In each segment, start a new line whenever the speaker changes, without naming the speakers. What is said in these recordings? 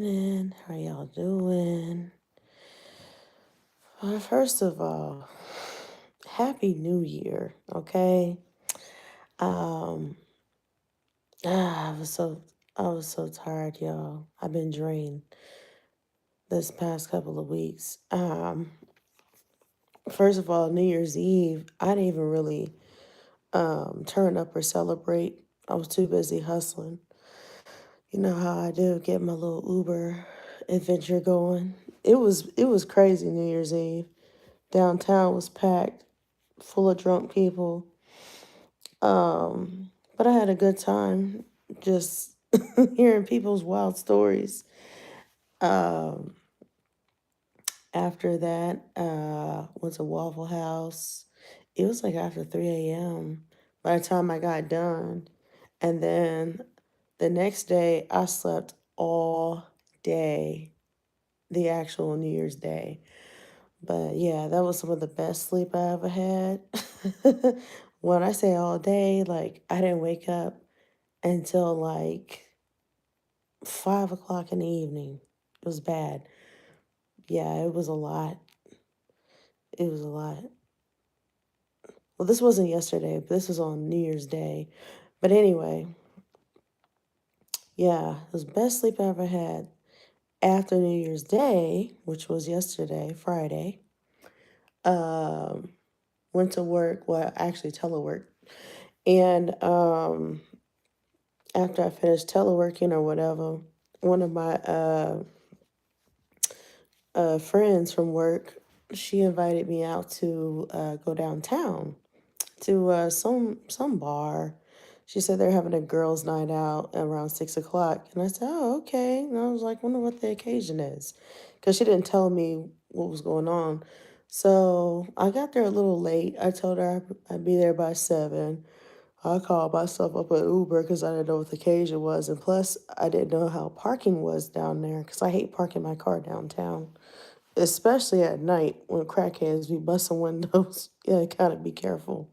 Morning. How y'all doing? First of all, Happy New Year. Okay. Um. I was so tired, y'all. I've been drained this past couple of weeks. First of all, New Year's Eve, I didn't even really turn up or celebrate. I was too busy hustling. You know how I do, get my little Uber adventure going. It was crazy New Year's Eve. Downtown was packed, full of drunk people. But I had a good time just hearing people's wild stories. Um, After that, went to Waffle House. It was like after 3 a.m. by the time I got done. And then the next day, I slept all day, the actual New Year's Day. But yeah, that was some of the best sleep I ever had. When I say all day, like I didn't wake up until like 5 o'clock in the evening. It was bad. Yeah, it was a lot. It was a lot. Well, this wasn't yesterday, but this was on New Year's Day. But anyway, yeah, it was the best sleep I ever had. After New Year's Day, which was yesterday, Friday, um, went to work. Well, actually telework. And after I finished teleworking or whatever, one of my friends from work, she invited me out to go downtown to some bar. She said they're having a girls' night out around 6 o'clock, and I said, "Oh, okay." And I was like, "Wonder what the occasion is," because she didn't tell me what was going on. So I got there a little late. I told her I'd be there by 7. I called myself up an Uber because I didn't know what the occasion was, and plus I didn't know how parking was down there because I hate parking my car downtown, especially at night when crackheads be busting windows. Yeah, gotta be careful.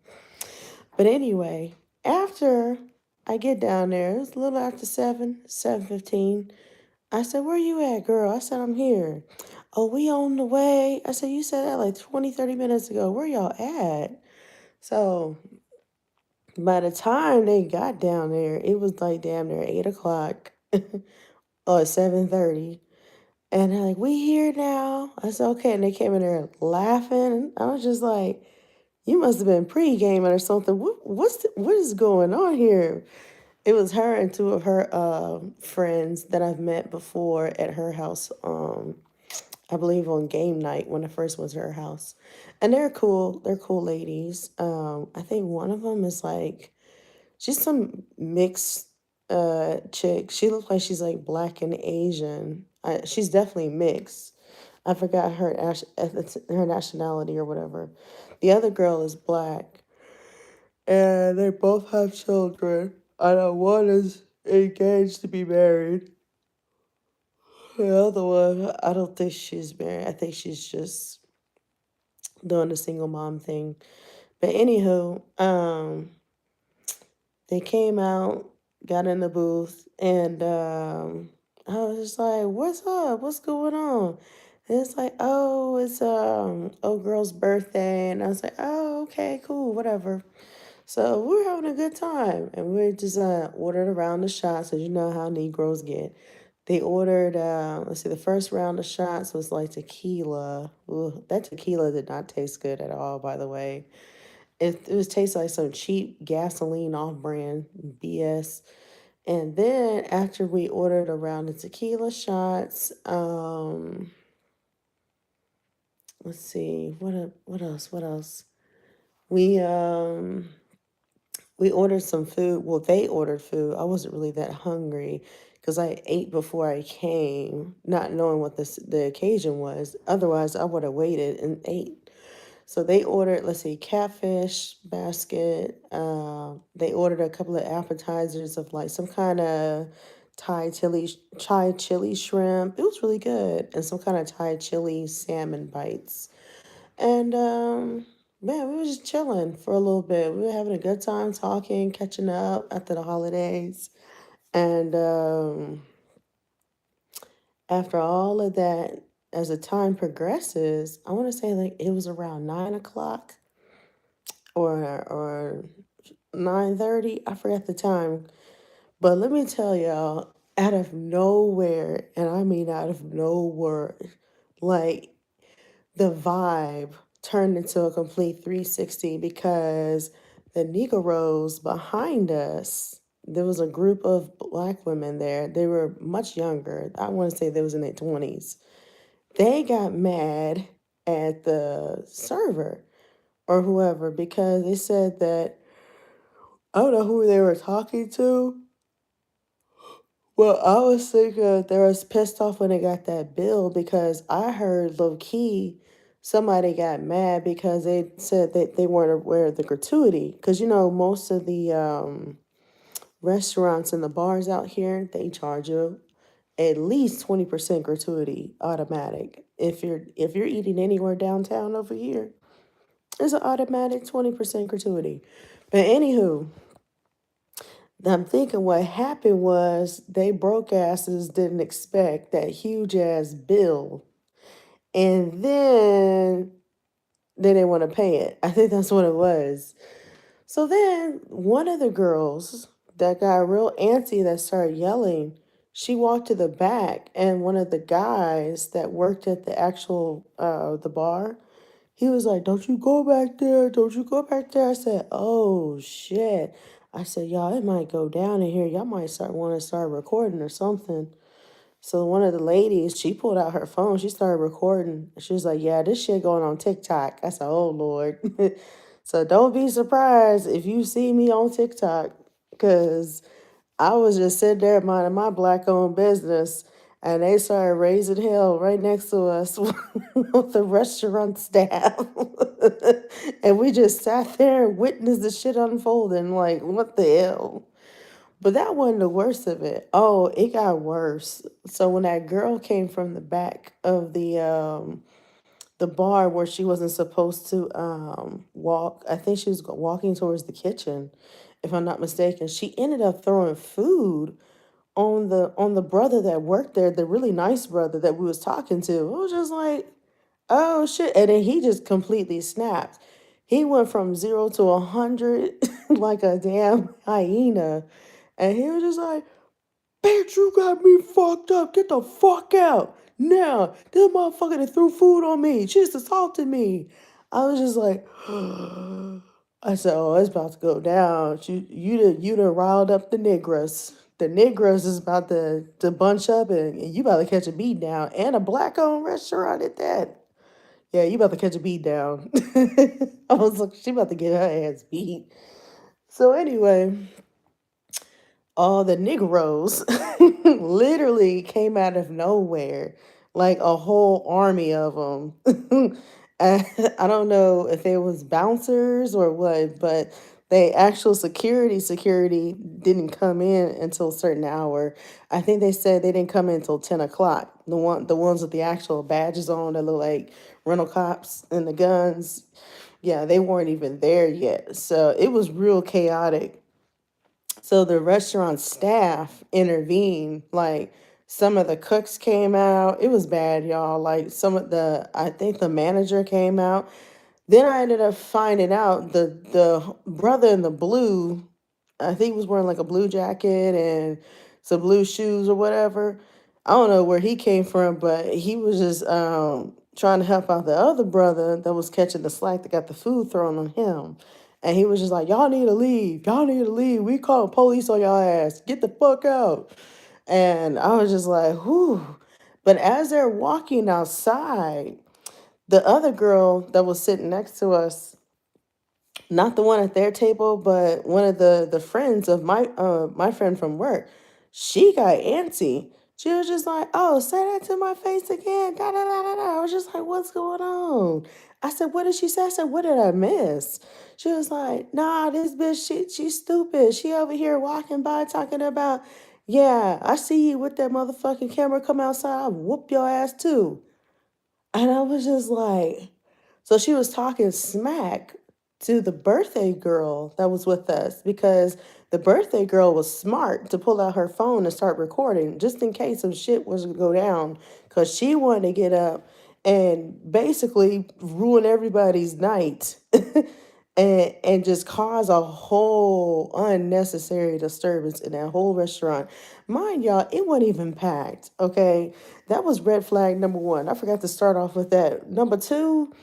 But anyway, after I get down there, it was a little after 7, 7:15. I said, "Where you at, girl?" I said, "I'm here." "Oh, we on the way." I said, "You said that like 20, 30 minutes ago. Where y'all at?" So by the time they got down there, it was like damn near 8 o'clock or 7:30. And they're like, "We here now." I said, "Okay." And they came in there laughing. I was just like, "You must have been pre-gaming or something. What is going on here?" It was her and two of her friends that I've met before at her house. I believe on game night when I first went to her house, and they're cool. They're cool ladies. I think one of them is like she's some mixed chick. She looks like she's like black and Asian. She's definitely mixed. I forgot her nationality or whatever. The other girl is black, and they both have children. I know one is engaged to be married. The other one, I don't think she's married. I think she's just doing the single mom thing. But anywho, they came out, got in the booth, and I was just like, "What's up? What's going on?" And it's like, "Oh, it's old girl's birthday," and I was like, "Oh, okay, cool, whatever." So we were having a good time, and we just ordered a round of shots, as you know how Negroes get. They ordered, let's see, the first round of shots was like tequila. Ooh, that tequila did not taste good at all, by the way. It was tasting like some cheap gasoline off-brand BS. And then after we ordered a round of tequila shots, let's see, what else? What else? We um we ordered some food. Well, they ordered food. I wasn't really that hungry because I ate before I came, not knowing what the occasion was. Otherwise, I would have waited and ate. So they ordered, let's see, catfish basket. They ordered a couple of appetizers of like some kind of Thai chili shrimp. It was really good, and some kind of Thai chili salmon bites. And man, we were just chilling for a little bit. We were having a good time talking, catching up after the holidays. And After all of that, as the time progresses, I want to say like it was around 9 o'clock or 9:30. I forget the time. But let me tell y'all, out of nowhere, and I mean out of nowhere, like the vibe turned into a complete 360 because the Negroes behind us, there was a group of black women there. They were much younger. I want to say they was in their 20s. They got mad at the server or whoever because they said that I don't know who they were talking to. Well, I was thinking they was pissed off when they got that bill because I heard low key somebody got mad because they said that they weren't aware of the gratuity. Because most of the restaurants and the bars out here they charge you at least 20% gratuity automatic. If you're eating anywhere downtown over here, it's an automatic 20% gratuity. But anywho, I'm thinking what happened was they broke asses didn't expect that huge ass bill, and then they didn't want to pay it. I think that's what it was. So then one of the girls that got real antsy that started yelling, she walked to the back, and one of the guys that worked at the actual the bar, he was like, "Don't you go back there. Don't you go back there." I said, "Oh shit." I said, "Y'all, it might go down in here. Y'all might start want to start recording or something." So one of the ladies, she pulled out her phone. She started recording. She was like, "Yeah, this shit going on TikTok." I said, "Oh Lord." So don't be surprised if you see me on TikTok, because I was just sitting there minding my black owned business, and they started raising hell right next to us with the restaurant staff. And we just sat there and witnessed the shit unfolding. Like, what the hell? But that wasn't the worst of it. Oh, it got worse. So when that girl came from the back of the bar where she wasn't supposed to walk, I think she was walking towards the kitchen, if I'm not mistaken. She ended up throwing food on the brother that worked there, the really nice brother that we was talking to. It was just like, oh shit. And then he just completely snapped. He went from 0 to 100 like a damn hyena. And he was just like, "Bitch, you got me fucked up. Get the fuck out. Now, this motherfucker that threw food on me. She just assaulted me." I was just like, I said, "Oh, it's about to go down. You done riled up the Negroes. The Negroes is about to bunch up and you about to catch a beat down. And a black owned restaurant at that. Yeah, you about to catch a beat down." I was like, she about to get her ass beat. So anyway, all the Negroes literally came out of nowhere, like a whole army of them. I don't know if it was bouncers or what, but they actual security didn't come in until a certain hour. I think they said they didn't come in until 10 o'clock. The ones with the actual badges on that look like rental cops and the guns. Yeah, they weren't even there yet. So it was real chaotic. So the restaurant staff intervened. Like some of the cooks came out. It was bad, y'all. Like I think the manager came out. Then I ended up finding out the brother in the blue, I think he was wearing like a blue jacket and some blue shoes or whatever. I don't know where he came from, but he was just trying to help out the other brother that was catching the slack that got the food thrown on him. And he was just like, "Y'all need to leave. Y'all need to leave. We call police on y'all ass. Get the fuck out." And I was just like, whew. But as they're walking outside, the other girl that was sitting next to us, not the one at their table, but one of the friends of my friend from work, she got antsy. She was just like, "Oh, say that to my face again." Da, da, da, da, da. I was just like, "What's going on?" I said, "What did she say?" I said, "What did I miss?" She was like, "Nah, this bitch, she's stupid. She over here walking by talking about, yeah, I see you with that motherfucking camera. Come outside, I'll whoop your ass too." And I was just like, so she was talking smack to the birthday girl that was with us because The birthday girl was smart to pull out her phone and start recording just in case some shit was to go down because she wanted to get up and basically ruin everybody's night and just cause a whole unnecessary disturbance in that whole restaurant. Mind y'all, it wasn't even packed. Okay. That was red flag number one. I forgot to start off with that. Number two,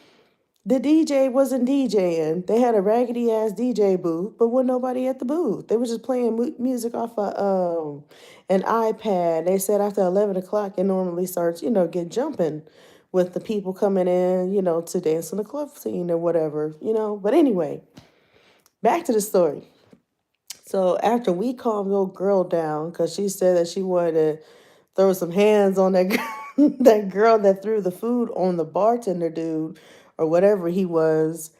the DJ wasn't DJing. They had a raggedy ass DJ booth, but wasn't nobody at the booth. They were just playing music off an iPad. They said after 11 o'clock, it normally starts, get jumping with the people coming in, to dance on the club scene or whatever. But anyway, back to the story. So after we calmed the old girl down, because she said that she wanted to throw some hands on that that girl that threw the food on the bartender dude or whatever he was.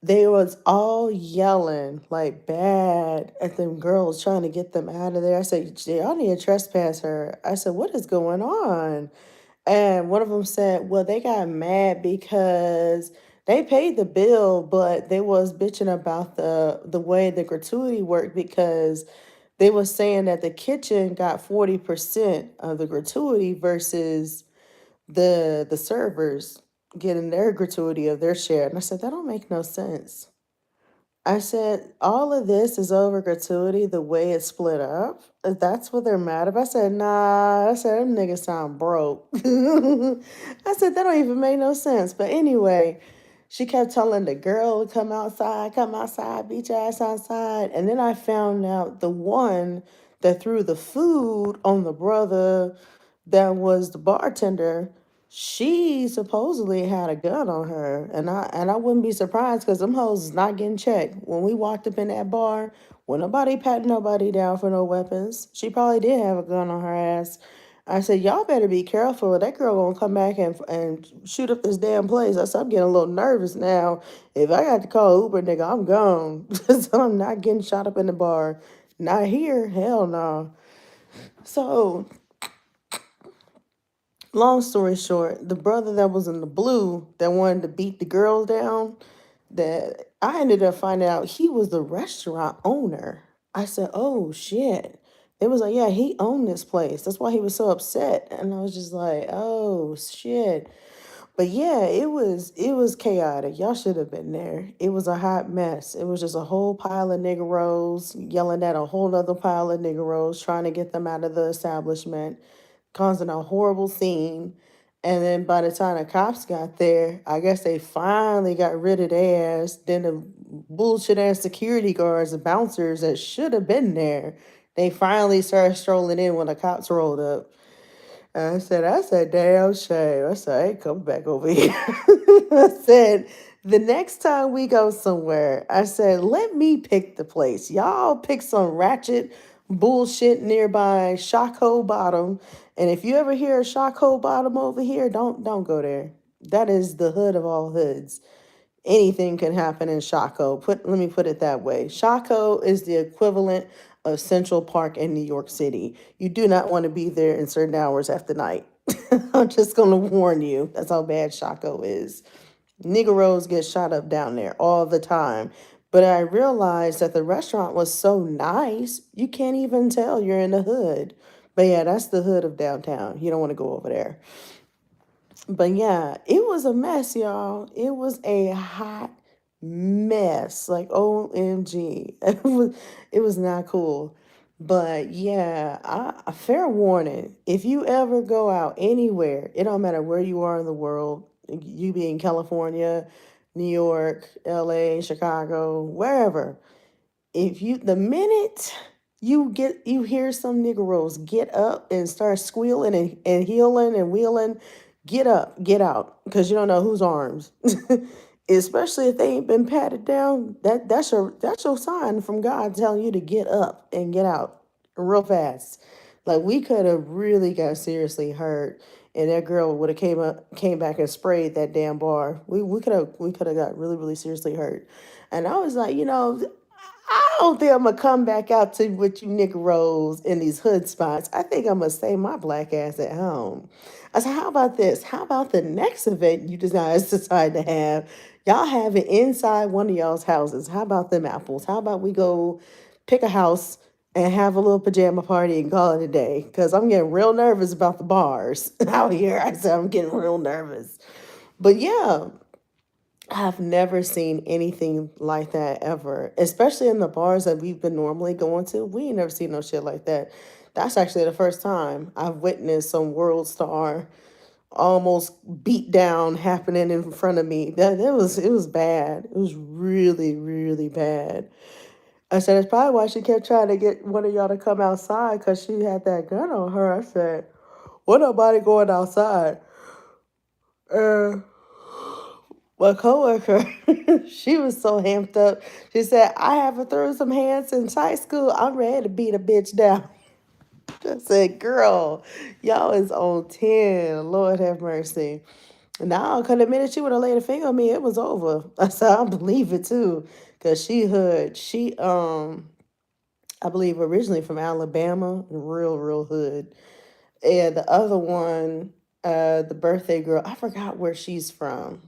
They was all yelling like bad at them girls trying to get them out of there. I said, y'all need to trespass her. I said, what is going on? And one of them said, well, they got mad because they paid the bill, but they was bitching about the way the gratuity worked because they was saying that the kitchen got 40% of the gratuity versus the servers getting their gratuity of their share. And I said, that don't make no sense. I said, all of this is over gratuity, the way it's split up. That's what they're mad about. I said, nah. I said, them niggas sound broke. I said, that don't even make no sense. But anyway, she kept telling the girl to come outside, beat your ass outside. And then I found out the one that threw the food on the brother that was the bartender, she supposedly had a gun on her, and I wouldn't be surprised because them hoes is not getting checked. When we walked up in that bar, when nobody patting nobody down for no weapons, she probably did have a gun on her ass. I said, y'all better be careful. That girl gonna come back and shoot up this damn place. I said, I'm getting a little nervous now. If I got to call Uber, nigga, I'm gone. So I'm not getting shot up in the bar. Not here. Hell no. So long story short, the brother that was in the blue that wanted to beat the girls down, that I ended up finding out he was the restaurant owner. I said, "Oh shit." It was like, "Yeah, he owned this place. That's why he was so upset." And I was just like, "Oh shit." But yeah, it was chaotic. Y'all should have been there. It was a hot mess. It was just a whole pile of niggeros yelling at a whole other pile of niggeros trying to get them out of the establishment, causing a horrible scene. And then by the time the cops got there, I guess they finally got rid of their ass. Then the bullshit ass security guards and bouncers that should have been there, they finally started strolling in when the cops rolled up. And I said, damn shame. I said, I ain't coming back over here. I said, the next time we go somewhere, I said, let me pick the place. Y'all pick some ratchet bullshit nearby Shockoe Bottom. And if you ever hear of Shockoe Bottom over here, don't go there. That is the hood of all hoods. Anything can happen in Shockoe. Let me put it that way. Shockoe is the equivalent of Central Park in New York City. You do not want to be there in certain hours after night. I'm just gonna warn you. That's how bad Shockoe is. Niggeros get shot up down there all the time. But I realized that the restaurant was so nice, you can't even tell you're in the hood. But yeah, that's the hood of downtown. You don't want to go over there. But yeah, it was a mess, y'all. It was a hot mess. Like OMG. It was not cool. But yeah, a fair warning. If you ever go out anywhere, it don't matter where you are in the world, you be in California, New York, LA, Chicago, wherever. If you the minute you hear some niggeros get up and start squealing and heeling and wheeling, get up, get out, because you don't know whose arms. Especially if they ain't been patted down, that's your sign from God telling you to get up and get out real fast. Like we could have really got seriously hurt, and that girl would have came back and sprayed that damn bar. We could have got really really seriously hurt. And I was like, I don't think I'm gonna come back out to with you niggeros in these hood spots. I think I'm gonna stay my black ass at home. I said, how about this? How about the next event you guys decide to have? Y'all have it inside one of y'all's houses. How about them apples? How about we go pick a house and have a little pajama party and call it a day. Because I'm getting real nervous about the bars out here. I said, I'm getting real nervous. But yeah, I've never seen anything like that ever, especially in the bars that we've been normally going to. We ain't never seen no shit like that. That's actually the first time I've witnessed some world star almost beat down happening in front of me. That it was bad. It was really, really bad. I said it's probably why she kept trying to get one of y'all to come outside because she had that gun on her. I said, "What nobody going outside?" Uh, my coworker, she was so amped up. She said, "I haven't thrown some hands since high school. I'm ready to beat a bitch down." I said, "Girl, y'all is on 10. Lord have mercy." Now, because the minute she would have laid a finger on me, it was over. I said, I believe it too. Cause she hood. I believe originally from Alabama, real, real hood. And the other one, the birthday girl, I forgot where she's from.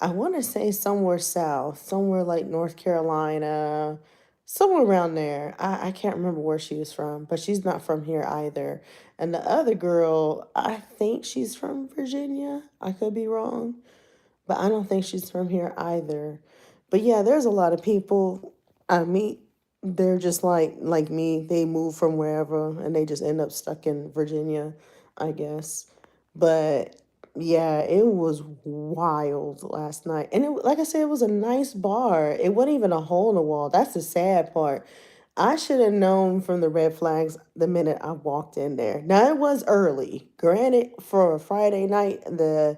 I want to say somewhere south, somewhere like North Carolina, somewhere around there. I can't remember where she was from, but she's not from here either. And the other girl, I think she's from Virginia. I could be wrong, but I don't think she's from here either. But yeah, there's a lot of people I meet. They're just like me. They move from wherever and they just end up stuck in Virginia, I guess. But yeah, it was wild last night. And it, like I said, it was a nice bar. It wasn't even a hole in the wall. That's the sad part. I should have known from the red flags the minute I walked in there. Now it was early. Granted, for a Friday night, the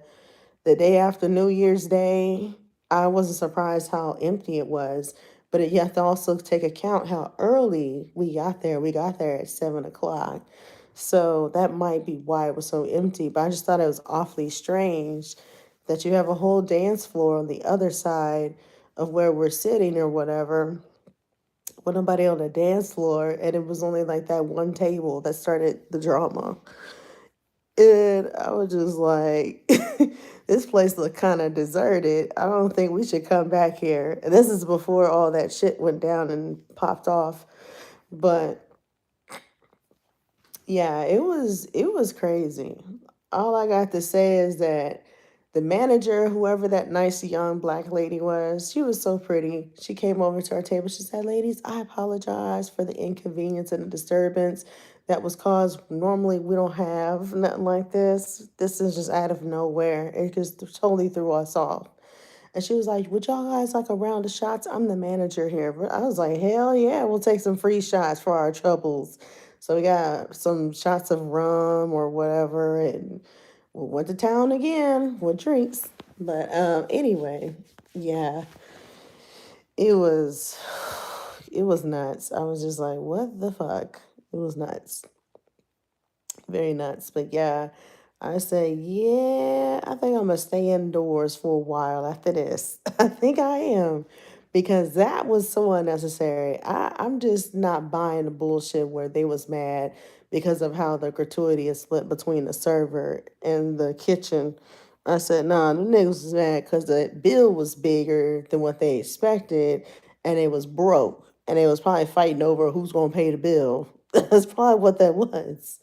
day after New Year's Day, I wasn't surprised how empty it was. But you have to also take account how early we got there. We got there at 7 o'clock. So that might be why it was so empty. But I just thought it was awfully strange that you have a whole dance floor on the other side of where we're sitting or whatever, with nobody on the dance floor. And it was only like that one table that started the drama. And I was just like, this place looked kind of deserted. I don't think we should come back here. And this is before all that shit went down and popped off. But yeah, it was crazy. All I got to say is that the manager, whoever that nice young black lady was, she was so pretty. She came over to our table. She said, "Ladies, I apologize for the inconvenience and the disturbance that was caused. Normally, we don't have nothing like this. This is just out of nowhere. It just totally threw us off." And she was like, "Would y'all guys like a round of shots? I'm the manager here." But I was like, "Hell yeah, we'll take some free shots for our troubles." So we got some shots of rum or whatever, and we went to town again with drinks. But anyway, yeah, it was it was nuts. I was just like, what the fuck? It was nuts. Very nuts. But yeah, I say, yeah, I think I'm gonna stay indoors for a while after this. I think I am. Because that was so unnecessary. I'm just not buying the bullshit where they was mad because of how the gratuity is split between the server and the kitchen. I said, nah, the niggas was mad because the bill was bigger than what they expected and it was broke. And they was probably fighting over who's gonna pay the bill. That's probably what that was.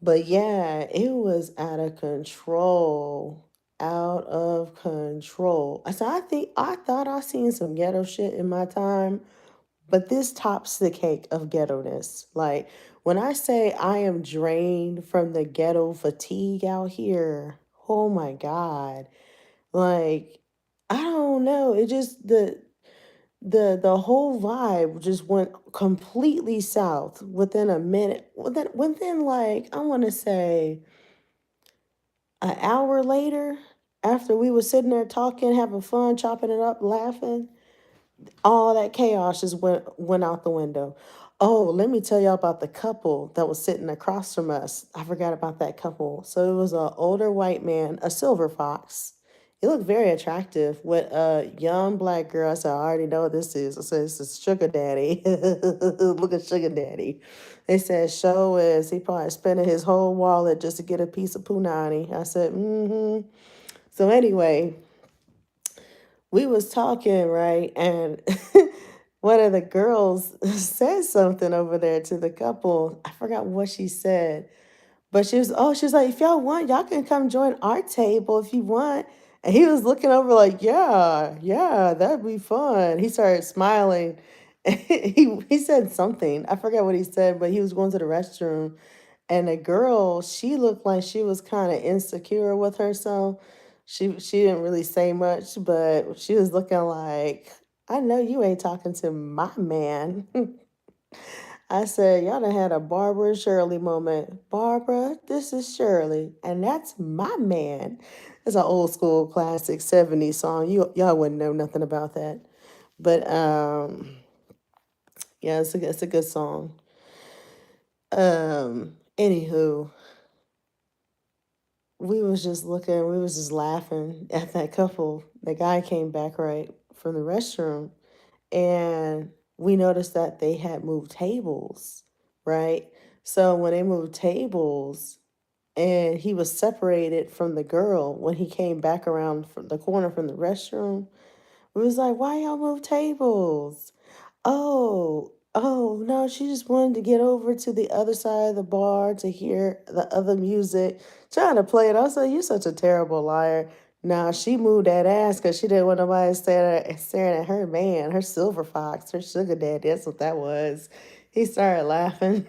But yeah, it was out of control. Out of control. So I thought I seen some ghetto shit in my time, but this tops the cake of ghetto-ness. Like when I say I am drained from the ghetto fatigue out here, oh my God. Like, I don't know. It just the whole vibe just went completely south within a minute. Within like I want to say an hour later, after we were sitting there talking, having fun, chopping it up, laughing, all that chaos just went out the window. Oh, let me tell y'all about the couple that was sitting across from us. I forgot about that couple. So it was an older white man, a silver fox. He looked very attractive with a young black girl. I said, I already know what this is. I said, this is Sugar Daddy. Look at Sugar Daddy. They said, show is he probably spending his whole wallet just to get a piece of punani. I said, mm-hmm. So anyway, we was talking, right? And one of the girls said something over there to the couple. I forgot what she said, but she was like, if y'all want, y'all can come join our table if you want. And he was looking over like, yeah, yeah, that'd be fun. He started smiling. He said something. I forgot what he said, but he was going to the restroom. And the girl, she looked like she was kind of insecure with herself. She didn't really say much, but she was looking like, I know you ain't talking to my man. I said, y'all done had a Barbara and Shirley moment. Barbara, this is Shirley, and that's my man. It's an old school classic 70s song. Y'all wouldn't know nothing about that. But yeah, it's a good song. Anywho, we was just laughing at that couple. The guy came back right from the restroom, and we noticed that they had moved tables, right? So when they moved tables, and he was separated from the girl when he came back around from the corner from the restroom. We was like, why y'all move tables? Oh, no, she just wanted to get over to the other side of the bar to hear the other music, trying to play it. I was like, you're such a terrible liar. Nah, she moved that ass because she didn't want nobody staring at her man, her silver fox, her sugar daddy. That's what that was. He started laughing.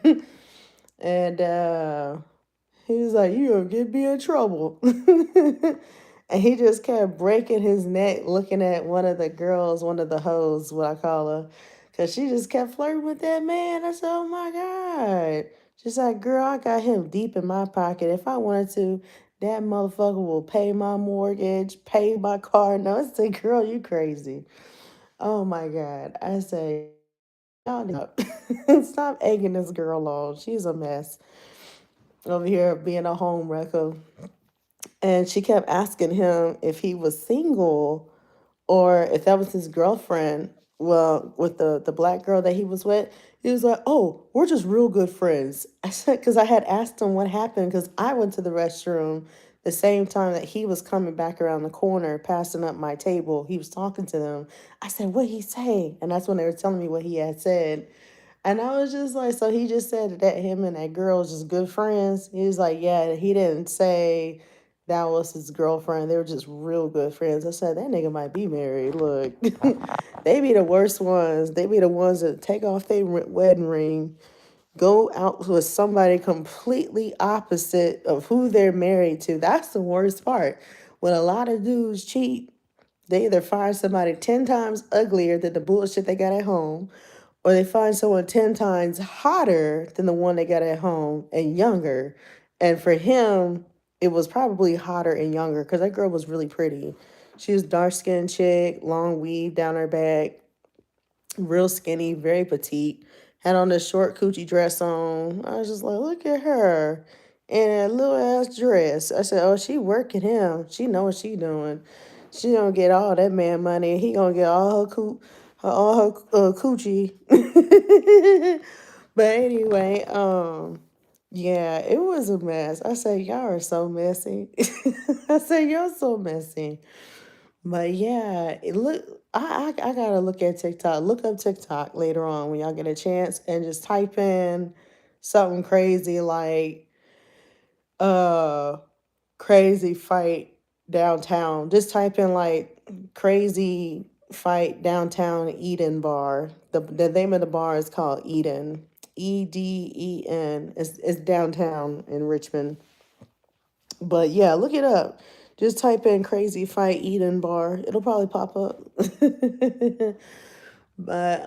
And he was like, you gonna get me in trouble. And he just kept breaking his neck looking at one of the girls, one of the hoes, what I call her. Cause she just kept flirting with that man. I said, oh my God. She's like, girl, I got him deep in my pocket. If I wanted to, that motherfucker will pay my mortgage, pay my car. No, I said, girl, you crazy. Oh my God. I say, y'all stop egging this girl on. She's a mess over here being a home wrecker. And she kept asking him if he was single or if that was his girlfriend. Well, with the black girl that he was with, he was like, "Oh, we're just real good friends." I said, because I had asked him what happened because I went to the restroom the same time that he was coming back around the corner, passing up my table. He was talking to them. I said, "What he say?" And that's when they were telling me what he had said. And I was just like, so he just said that him and that girl was just good friends. He was like, yeah, he didn't say that was his girlfriend. They were just real good friends. I said, that nigga might be married. Look, they be the worst ones. They be the ones that take off their wedding ring, go out with somebody completely opposite of who they're married to. That's the worst part. When a lot of dudes cheat, they either find somebody 10 times uglier than the bullshit they got at home, or they find someone 10 times hotter than the one they got at home and younger. And for him, it was probably hotter and younger because that girl was really pretty. She was dark skinned chick, long weave down her back, real skinny, very petite. Had on this short coochie dress on. I was just like, look at her in a little ass dress. I said, oh, she working him. She know what she doing. She gonna get all that man money. He gonna get all her coochie. But anyway, yeah, it was a mess. I said, y'all are so messy. I said, y'all so messy. But yeah, I gotta look at TikTok. Look up TikTok later on when y'all get a chance and just type in something crazy like uh crazy fight downtown. Just type in like crazy fight downtown Eden bar. The name of the bar is called Eden. Eden. It's downtown in Richmond. But yeah, look it up. Just type in crazy fight Eden bar. It'll probably pop up. But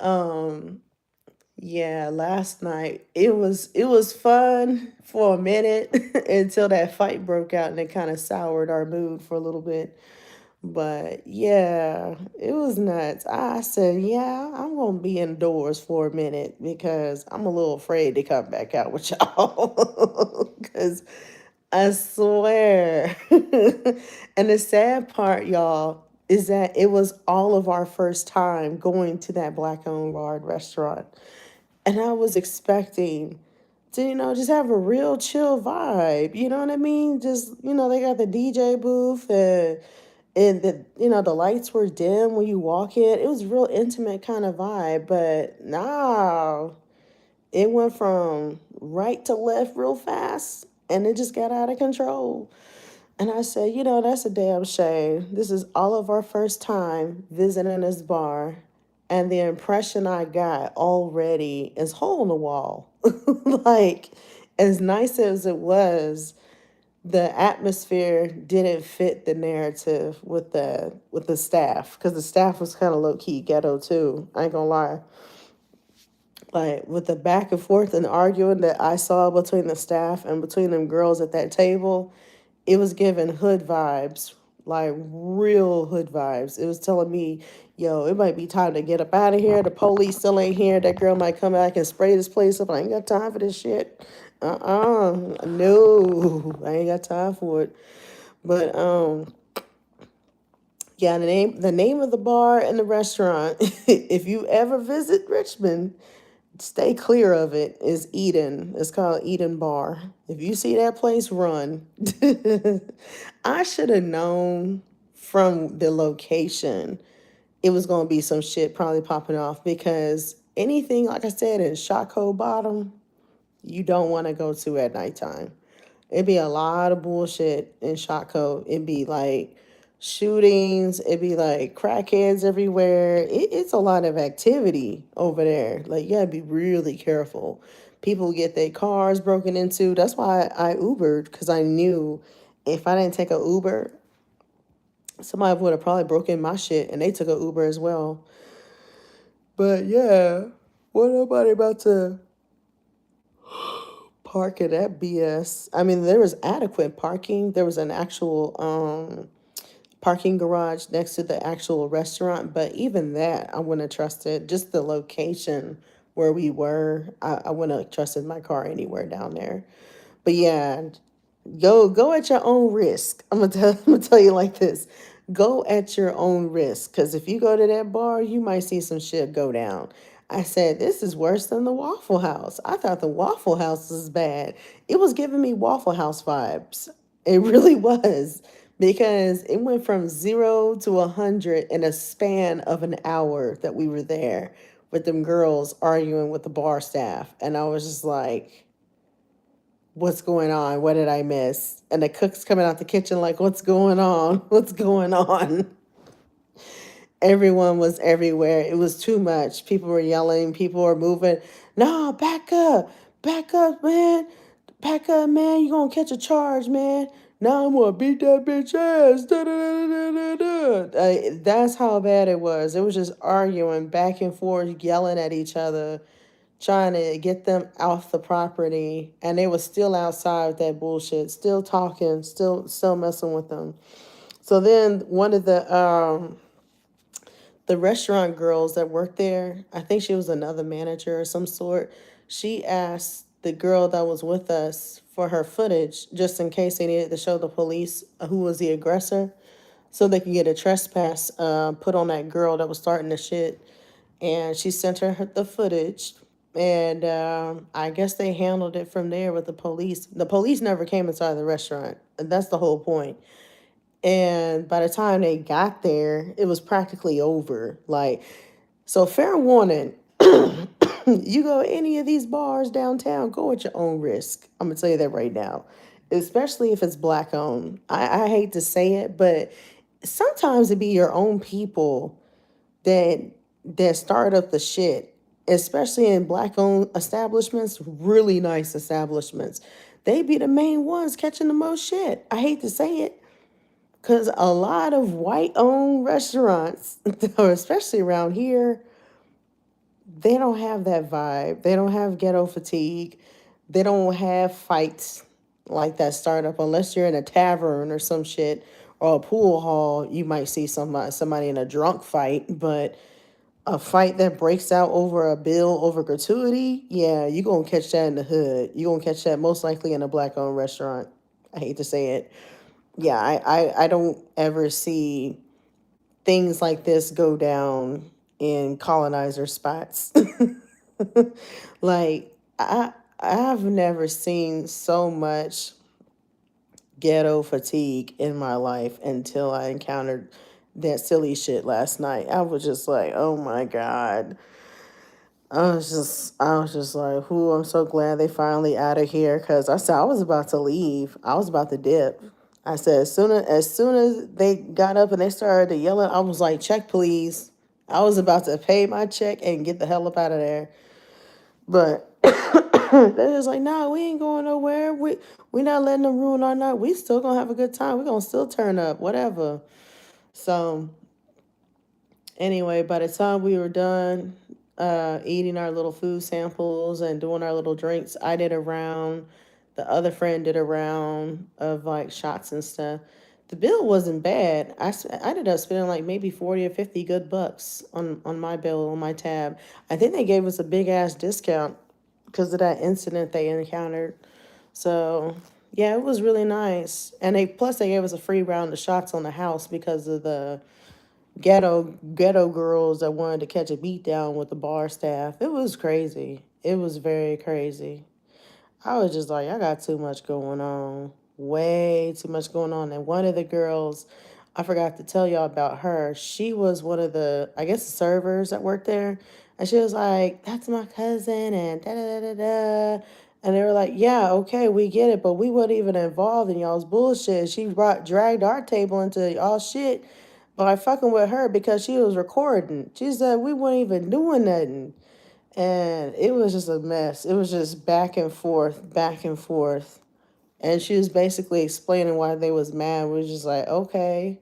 yeah, last night it was fun for a minute until that fight broke out and it kind of soured our mood for a little bit. But yeah, it was nuts. I said, yeah, I'm gonna be indoors for a minute because I'm a little afraid to come back out with y'all. Cause I swear. And the sad part, y'all, is that it was all of our first time going to that black owned bar restaurant. And I was expecting to, just have a real chill vibe. You know what I mean? Just, they got the DJ booth and And the lights were dim when you walk in. It was real intimate kind of vibe, but nah, it went from right to left real fast, and it just got out of control. And I said, that's a damn shame. This is all of our first time visiting this bar. And the impression I got already is hole in the wall. Like, as nice as it was, the atmosphere didn't fit the narrative with the staff, because the staff was kind of low key ghetto too. I ain't gonna lie. Like, with the back and forth and arguing that I saw between the staff and between them girls at that table, it was giving hood vibes, like real hood vibes. It was telling me, yo, it might be time to get up out of here. The police still ain't here. That girl might come back and spray this place up. I ain't got time for this shit. No, I ain't got time for it. But yeah, the name of the bar and the restaurant, if you ever visit Richmond, stay clear of it, is Eden. It's called Eden Bar. If you see that place, run. I should have known from the location it was going to be some shit probably popping off, because anything, like I said, in Shockoe Bottom, you don't want to go to at nighttime. It'd be a lot of bullshit in Shotco. It'd be like shootings. It'd be like crackheads everywhere. It's a lot of activity over there. Like, you gotta be really careful. People get their cars broken into. That's why I Ubered, because I knew if I didn't take a Uber, somebody would have probably broken my shit, and they took a Uber as well. But yeah, what nobody about to park at that BS. I mean, there was adequate parking. There was an actual parking garage next to the actual restaurant, but even that I wouldn't have trusted. Just the location where we were, I wouldn't have trusted my car anywhere down there. But yeah, go at your own risk. I'm gonna tell you like this. Go at your own risk, because if you go to that bar, you might see some shit go down. I said, this is worse than the Waffle House. I thought the Waffle House was bad. It was giving me Waffle House vibes. It really was, because it went from 0 to 100 in a span of an hour that we were there, with them girls arguing with the bar staff. And I was just like, what's going on? What did I miss? And the cook's coming out the kitchen like, what's going on? What's going on? Everyone was everywhere. It was too much. People were yelling. People were moving. No, back up. Back up, man. Back up, man. You're going to catch a charge, man. Now I'm going to beat that bitch ass. Da, da, da, da, da, da. That's how bad it was. It was just arguing back and forth, yelling at each other, trying to get them off the property, and they were still outside with that bullshit, still talking, still messing with them. So then one of the restaurant girls that worked there, I think she was another manager or some sort, she asked the girl that was with us for her footage, just in case they needed to show the police who was the aggressor, so they could get a trespass put on that girl that was starting the shit. And she sent her the footage, and I guess they handled it from there with the police. The police never came inside the restaurant, and that's the whole point. And by the time they got there, it was practically over. Like, so fair warning, you go any of these bars downtown, go at your own risk. I'm gonna tell you that right now, especially if it's black owned. I hate to say it, but sometimes it be your own people that start up the shit, especially in black owned establishments, really nice establishments. They be the main ones catching the most shit. I hate to say it, because a lot of white owned restaurants, or especially around here, they don't have that vibe. They don't have ghetto fatigue. They don't have fights like that start up, unless you're in a tavern or some shit, or a pool hall. You might see somebody in a drunk fight, but a fight that breaks out over a bill over gratuity, yeah, you're going to catch that in the hood. You're going to catch that most likely in a black owned restaurant. I hate to say it. Yeah, I don't ever see things like this go down in colonizer spots. Like, I've never seen so much ghetto fatigue in my life until I encountered that silly shit last night. I was just like, oh my God. I was just like, "Whoo, I'm so glad they finally out of here." Cause I said I was about to leave. I was about to dip. I said as soon as they got up and they started to yelling, I was like, "Check, please." I was about to pay my check and get the hell up out of there. But they was like, "No, we ain't going nowhere. We not letting them ruin our night. We still gonna have a good time. We gonna still turn up, whatever." So anyway, by the time we were done eating our little food samples and doing our little drinks, I did a round. The other friend did a round of like shots and stuff. The bill wasn't bad. I ended up spending like maybe 40 or 50 good bucks on my bill on my tab. I think they gave us a big ass discount because of that incident they encountered. So yeah, it was really nice. And they gave us a free round of shots on the house because of the ghetto girls that wanted to catch a beat down with the bar staff. It was crazy. It was very crazy. I was just like, I got too much going on. Way too much going on. And one of the girls, I forgot to tell y'all about her. She was one of the, I guess, the servers that worked there. And she was like, that's my cousin and da da da da da. And they were like, yeah, okay, we get it, but we weren't even involved in y'all's bullshit. She dragged our table into y'all shit by fucking with her because she was recording. She said we weren't even doing nothing. And it was just a mess. It was just back and forth, back and forth. And she was basically explaining why they was mad. We was just like, okay,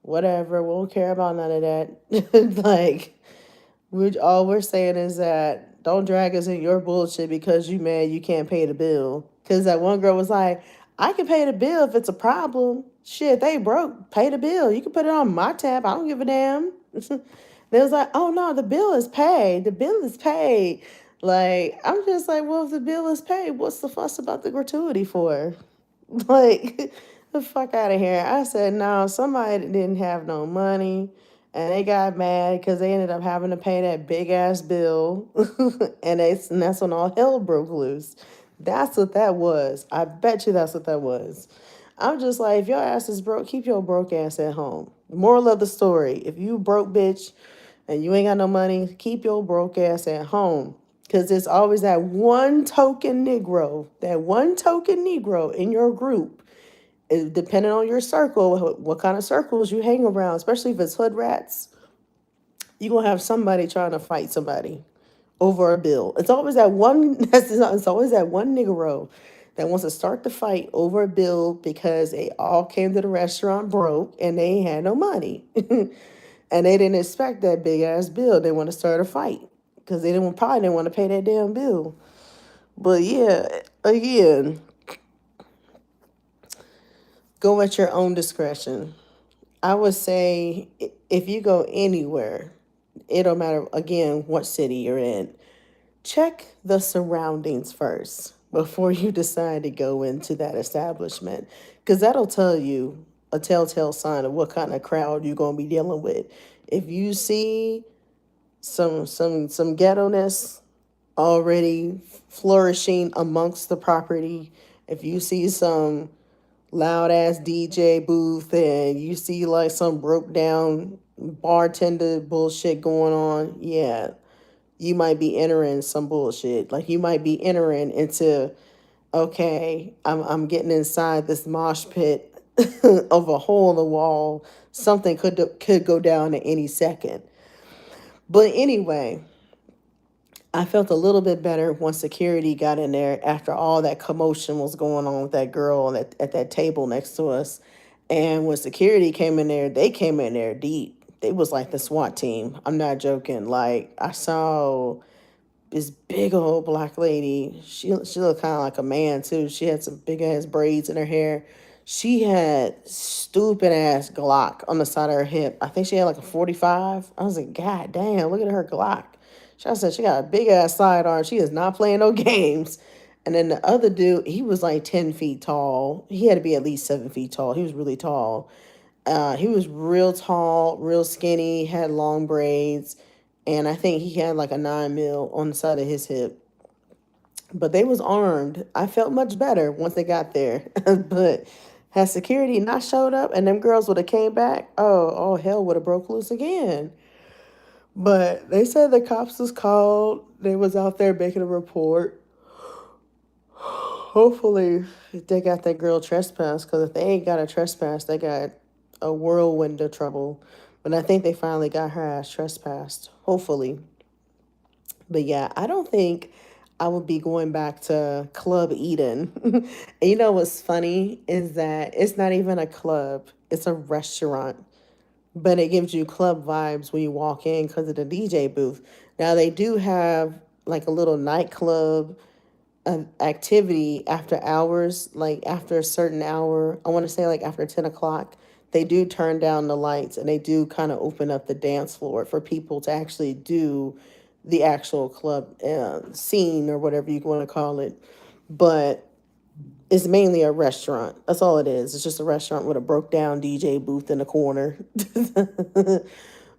whatever. We don't care about none of that. Like, all we're saying is that don't drag us in your bullshit because you mad you can't pay the bill. Because that one girl was like, I can pay the bill if it's a problem. Shit, they broke. Pay the bill. You can put it on my tab. I don't give a damn. They was like, oh no, the bill is paid. The bill is paid. Like, I'm just like, well, if the bill is paid, what's the fuss about the gratuity for? Like, the fuck out of here. I said, no, somebody didn't have no money and they got mad because they ended up having to pay that big ass bill. And that's when all hell broke loose. That's what that was. I bet you that's what that was. I'm just like, if your ass is broke, keep your broke ass at home. Moral of the story, if you broke bitch and you ain't got no money, keep your broke ass at home. Because there's always that one token Negro in your group. Depending on your circle, what kind of circles you hang around, especially if it's hood rats, you're going to have somebody trying to fight somebody over a bill. It's always that one, it's always that one Negro that wants to start the fight over a bill because they all came to the restaurant broke and they ain't had no money. And they didn't expect that big ass bill. They want to start a fight because probably didn't want to pay that damn bill. But yeah, again, go at your own discretion. I would say if you go anywhere, it don't matter again what city you're in. Check the surroundings first before you decide to go into that establishment because that'll tell you a telltale sign of what kind of crowd you're going to be dealing with. If you see some ghetto-ness already flourishing amongst the property, if you see some loud ass DJ booth and you see like some broke down bartender bullshit going on, yeah, you might be entering some bullshit. Like you might be entering into, okay, I'm getting inside this mosh pit of a hole in the wall. Something could go down at any second. But anyway, I felt a little bit better once security got in there after all that commotion was going on with that girl at that table next to us. And when security came in there, they came in there deep. They was like the SWAT team. I'm not joking. Like I saw this big old black lady. She looked kind of like a man too. She had some big ass braids in her hair. She had stupid ass Glock on the side of her hip. I think she had like a 45. I was like, God damn, look at her Glock. She said she got a big ass sidearm. She is not playing no games. And then the other dude, he was like 10 feet tall. He had to be at least 7 feet tall. He was really tall. He was real tall, real skinny, had long braids, and I think he had like a 9 mil on the side of his hip. But they was armed. I felt much better once they got there. But Had security not showed up and them girls would have came back, oh, all hell would have broke loose again. But they said the cops was called. They was out there making a report. Hopefully they got that girl trespass, because if they ain't got a trespass, they got a whirlwind of trouble. But I think they finally got her ass trespassed. Hopefully. But yeah, I don't think I would be going back to Club Eden. And you know what's funny is that it's not even a club, it's a restaurant. But it gives you club vibes when you walk in because of the DJ booth. Now, they do have like a little nightclub activity after hours, like after a certain hour. I want to say like after 10 o'clock. They do turn down the lights and they do kind of open up the dance floor for people to actually do the actual club scene or whatever you want to call it. But it's mainly a restaurant. That's all it is. It's just a restaurant with a broke down DJ booth in the corner.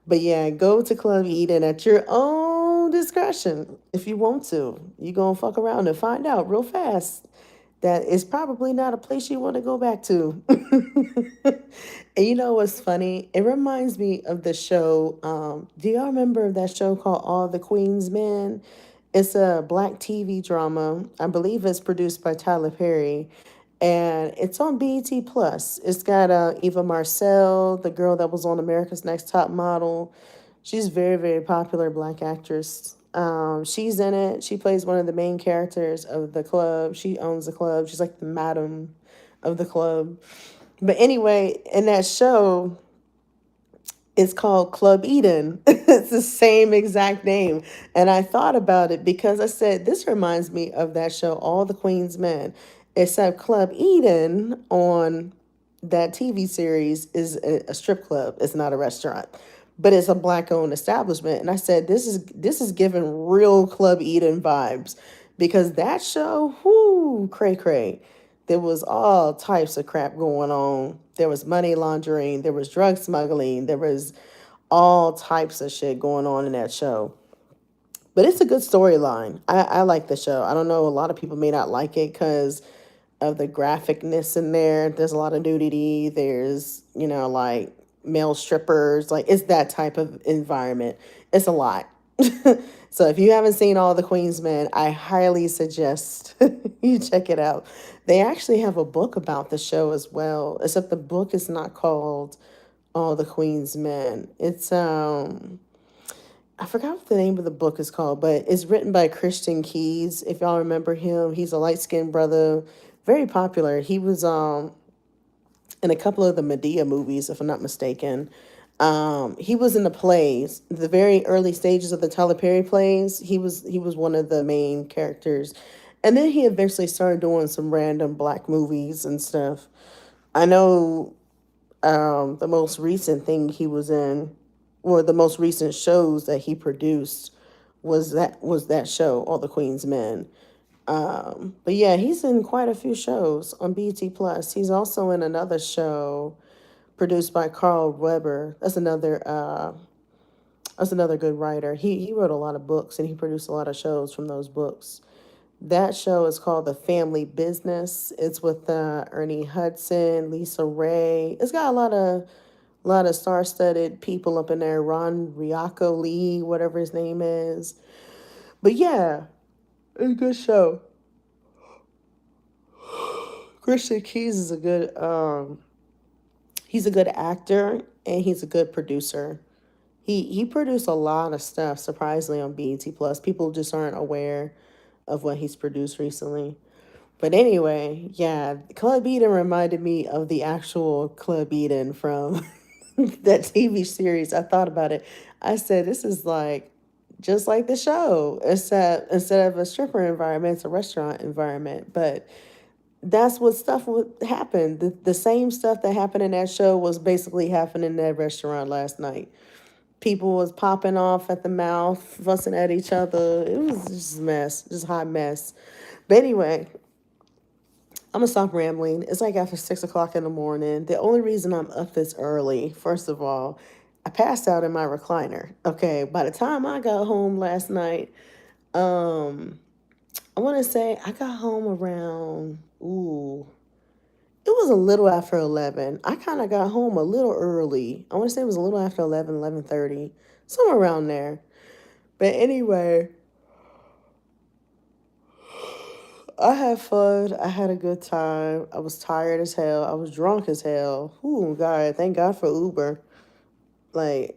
But yeah, go to Club Eden at your own discretion if you want to. You gonna fuck around and find out real fast that it's probably not a place you want to go back to. And you know what's funny? It reminds me of the show. Do y'all remember that show called All the Queen's Men? It's a black TV drama. I believe it's produced by Tyler Perry, and it's on BET Plus. It's got Eva Marcel, the girl that was on America's Next Top Model. She's very, very popular black actress. She's in it. She plays one of the main characters of the club. She owns the club. She's like the madam of the club. But anyway, in that show, it's called Club Eden. It's the same exact name. And I thought about it because I said, this reminds me of that show, All the Queen's Men. Except Club Eden on that TV series is a strip club. It's not a restaurant. But it's a black owned establishment. And I said, this is giving real Club Eden vibes. Because that show, whoo, cray cray. There was all types of crap going on. There was money laundering, there was drug smuggling, there was all types of shit going on in that show. But it's a good storyline. I like the show. I don't know, a lot of people may not like it because of the graphicness in there. There's a lot of nudity. There's, like male strippers. Like it's that type of environment. It's a lot. So if you haven't seen All the Queen's Men, I highly suggest you check it out. They actually have a book about the show as well, except the book is not called All the Queen's Men. It's I forgot what the name of the book is called, but it's written by Christian Keys. If y'all remember him, he's a light-skinned brother, very popular. He was in a couple of the Medea movies, if I'm not mistaken. He was in the plays, the very early stages of the Tyler Perry plays. He was one of the main characters, and then he eventually started doing some random black movies and stuff. I know the most recent thing he was in, or the most recent shows that he produced, was that show, All the Queen's Men. But yeah, he's in quite a few shows on BT Plus. He's also in another show produced by Carl Weber. That's another good writer. He wrote a lot of books and he produced a lot of shows from those books. That show is called The Family Business. It's with Ernie Hudson, Lisa Ray. It's got a lot of star-studded people up in there. Ron Riaco Lee, whatever his name is. But yeah, it's a good show. Christian Keys is he's a good actor and he's a good producer. He produced a lot of stuff surprisingly on BET Plus. People just aren't aware of what he's produced recently. But anyway, yeah, Club Eden reminded me of the actual Club Eden from that TV series. I thought about it. I said, this is like just like the show, except instead of a stripper environment, it's a restaurant environment. But that's what stuff would happen. The same stuff that happened in that show was basically happening in that restaurant last night. People was popping off at the mouth, fussing at each other. It was just a mess, just a hot mess. But anyway, I'm gonna stop rambling. It's like after 6 o'clock in the morning. The only reason I'm up this early, first of all, I passed out in my recliner. Okay, by the time I got home last night, um, I want to say I got home around, ooh, It was a little after 11. I kind of got home a little early. I want to say it was a little after 11, 11:30, somewhere around there. But anyway, I had fun. I had a good time. I was tired as hell. I was drunk as hell. Oh God, thank God for Uber. Like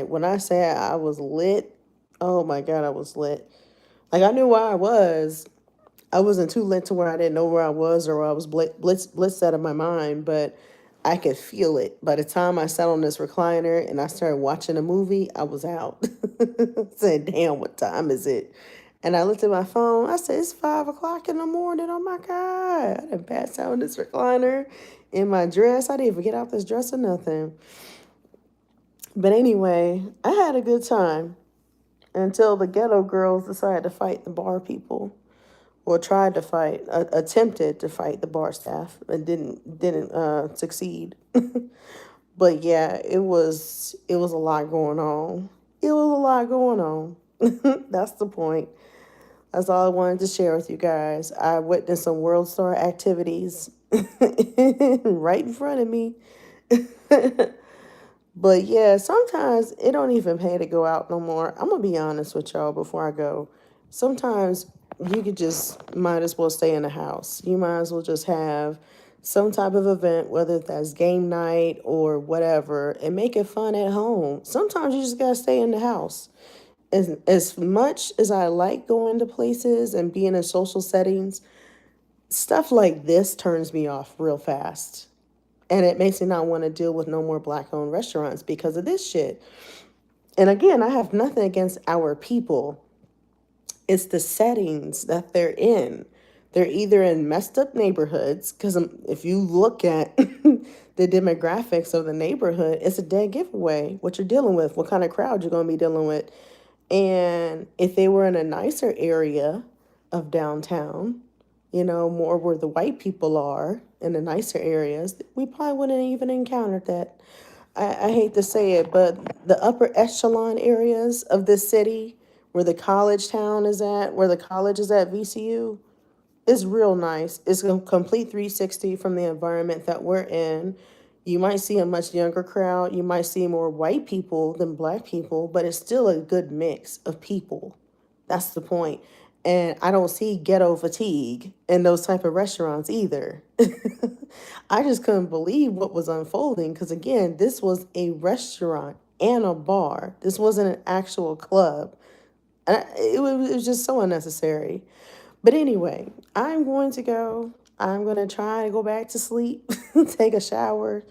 when I say I was lit, oh my God, I was lit. Like I knew where I was. I wasn't too lit to where I didn't know where I was or where I was blitzed out of my mind, but I could feel it. By the time I sat on this recliner and I started watching a movie, I was out. Said, damn, what time is it? And I looked at my phone. I said, it's 5 o'clock in the morning. Oh my God. I didn't pass out in this recliner in my dress. I didn't even get out this dress or nothing. But anyway, I had a good time until the ghetto girls decided to fight the bar people, or tried to fight, attempted to fight the bar staff, and didn't succeed. But yeah, it was a lot going on. It was a lot going on. That's the point. That's all I wanted to share with you guys. I witnessed some World Star activities right in front of me. But yeah, sometimes it don't even pay to go out no more. I'm gonna be honest with y'all before I go. Sometimes you could just might as well stay in the house. You might as well just have some type of event, whether that's game night or whatever, and make it fun at home. Sometimes you just gotta stay in the house. As much as I like going to places and being in social settings, stuff like this turns me off real fast. And it makes me not want to deal with no more black owned restaurants because of this shit. And again, I have nothing against our people. It's the settings that they're in. They're either in messed up neighborhoods, because if you look at the demographics of the neighborhood, it's a dead giveaway what you're dealing with, what kind of crowd you're going to be dealing with. And if they were in a nicer area of downtown, more where the white people are in the nicer areas, we probably wouldn't even encountered that. I hate to say it, but the upper echelon areas of this city, where the college town is at, where the college is at, VCU, is real nice. It's a complete 360 from the environment that we're in. You might see a much younger crowd. You might see more white people than black people, but it's still a good mix of people. That's the point. And I don't see ghetto fatigue in those type of restaurants either. I just couldn't believe what was unfolding because, again, this was a restaurant and a bar. This wasn't an actual club. It was just so unnecessary. But anyway, I'm going to go. I'm going to try to go back to sleep, take a shower,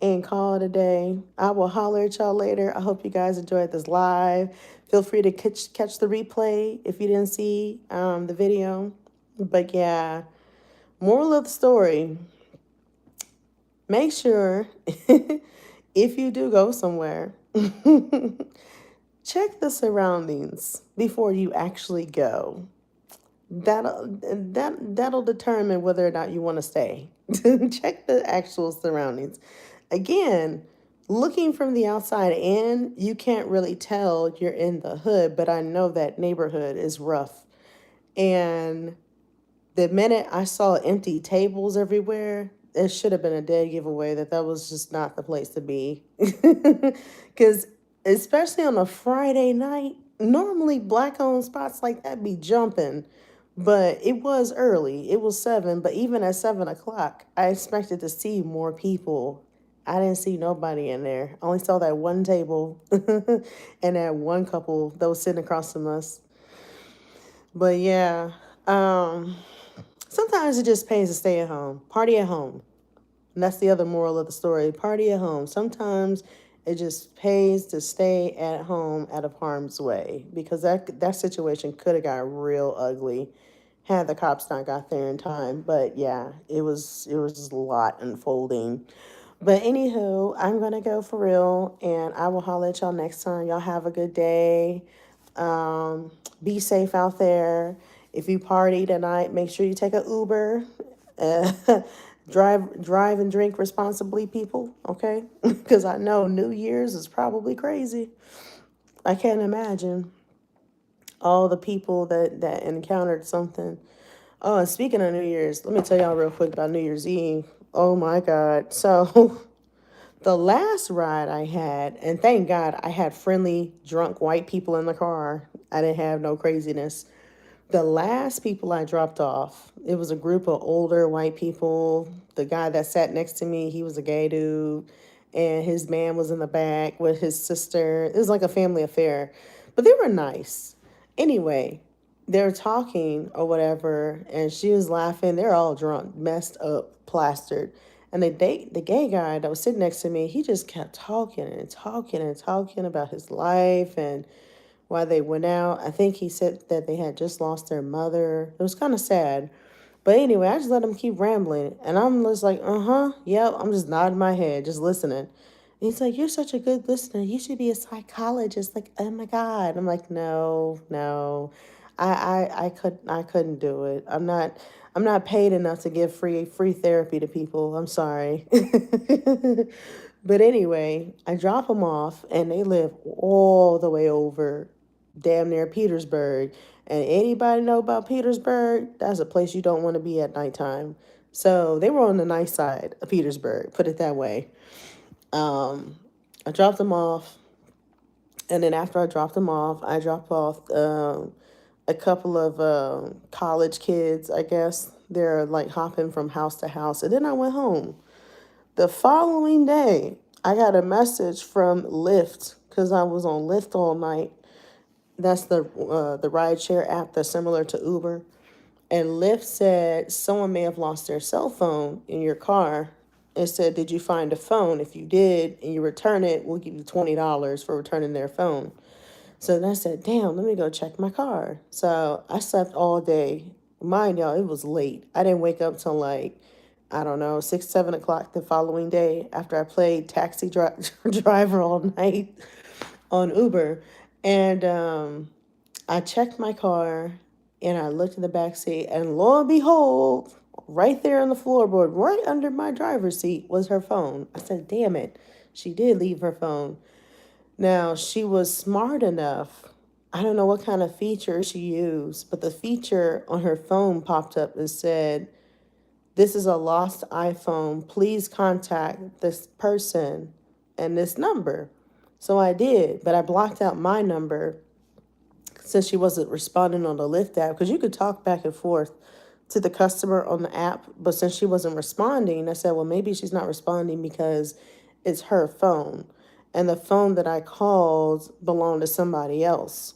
and call it a day. I will holler at y'all later. I hope you guys enjoyed this live. Feel free to catch the replay if you didn't see the video. But yeah, moral of the story, make sure if you do go somewhere, check the surroundings before you actually go. That'll determine whether or not you want to stay. Check the actual surroundings. Again, looking from the outside in, you can't really tell you're in the hood, but I know that neighborhood is rough. And the minute I saw empty tables everywhere, it should have been a dead giveaway that was just not the place to be. Because especially on a Friday night, normally black owned spots like that be jumping. But it was early. It was 7. But even at 7 o'clock, I expected to see more people. I didn't see nobody in there. I only saw that one table and that one couple that was sitting across from us. But yeah, sometimes it just pays to stay at home, party at home. And that's the other moral of the story. Party at home. Sometimes it just pays to stay at home out of harm's way, because that situation could have got real ugly had the cops not got there in time. But yeah, it was just a lot unfolding. But anywho, I'm gonna go for real, and I will holler at y'all next time. Y'all have a good day. Be safe out there. If you party tonight, make sure you take a Uber. Uh, drive and drink responsibly, people. Okay, because I know New Year's is probably crazy. I can't imagine all the people that encountered something. Oh, and speaking of New Year's, let me tell y'all real quick about New Year's Eve. Oh my God. So the last ride I had, and thank God I had friendly, drunk white people in the car. I didn't have no craziness. The last people I dropped off, it was a group of older white people. The guy that sat next to me, he was a gay dude, and his man was in the back with his sister. It was like a family affair, but they were nice. Anyway, they were talking or whatever, and she was laughing. They're all drunk, messed up, plastered. And the gay guy that was sitting next to me, he just kept talking and talking and talking about his life and why they went out. I think he said that they had just lost their mother. It was kind of sad. But anyway, I just let him keep rambling. And I'm just like, uh-huh, yep. I'm just nodding my head, just listening. And he's like, you're such a good listener. You should be a psychologist. Like, oh my God. I'm like, no, no. I couldn't do it. I'm not paid enough to give free therapy to people. I'm sorry. But anyway, I drop them off and they live all the way over damn near Petersburg. And anybody know about Petersburg? That's a place you don't want to be at nighttime. So they were on the nice side of Petersburg, put it that way. Um, I dropped them off, and then after I dropped them off, I dropped off a couple of college kids, I guess. They're like hopping from house to house, and then I went home. The following day, I got a message from Lyft because I was on Lyft all night. That's the rideshare app that's similar to Uber. And Lyft said someone may have lost their cell phone in your car. It said, did you find a phone? If you did and you return it, we'll give you $20 for returning their phone. So then I said, damn, let me go check my car. So I slept all day. Mind y'all, it was late. I didn't wake up till like, I don't know, 6, 7 o'clock the following day after I played driver all night on Uber. And I checked my car and I looked in the back seat, and lo and behold, right there on the floorboard, right under my driver's seat, was her phone. I said, damn it, she did leave her phone. Now, she was smart enough. I don't know what kind of feature she used, but the feature on her phone popped up and said, this is a lost iPhone. Please contact this person and this number. So I did, but I blocked out my number since she wasn't responding on the Lyft app, because you could talk back and forth to the customer on the app, but since she wasn't responding, I said, well, maybe she's not responding because it's her phone. And the phone that I called belonged to somebody else.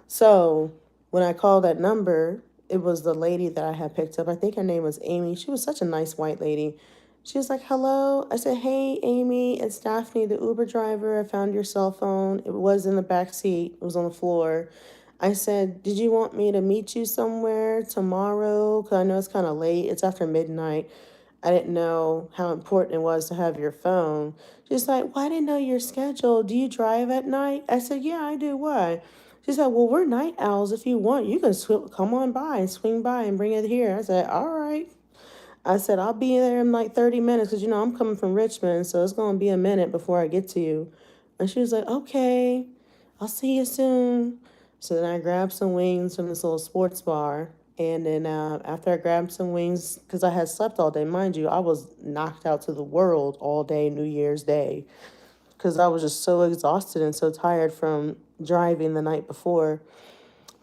So when I called that number, it was the lady that I had picked up. I think her name was Amy. She was such a nice white lady. She was like, hello. I said, hey, Amy, it's Daphne, the Uber driver. I found your cell phone. It was in the back seat, it was on the floor. I said, did you want me to meet you somewhere tomorrow? Because I know it's kind of late. It's after midnight. I didn't know how important it was to have your phone. She's like, well, I didn't know your schedule. Do you drive at night? I said, yeah, I do. Why? She said, well, we're night owls. If you want, you can come on by and swing by and bring it here. I said, all right. I said, I'll be there in like 30 minutes because, I'm coming from Richmond, so it's going to be a minute before I get to you. And she was like, okay, I'll see you soon. So then I grabbed some wings from this little sports bar. And then after I grabbed some wings, because I had slept all day, mind you, I was knocked out to the world all day, New Year's Day, because I was just so exhausted and so tired from driving the night before.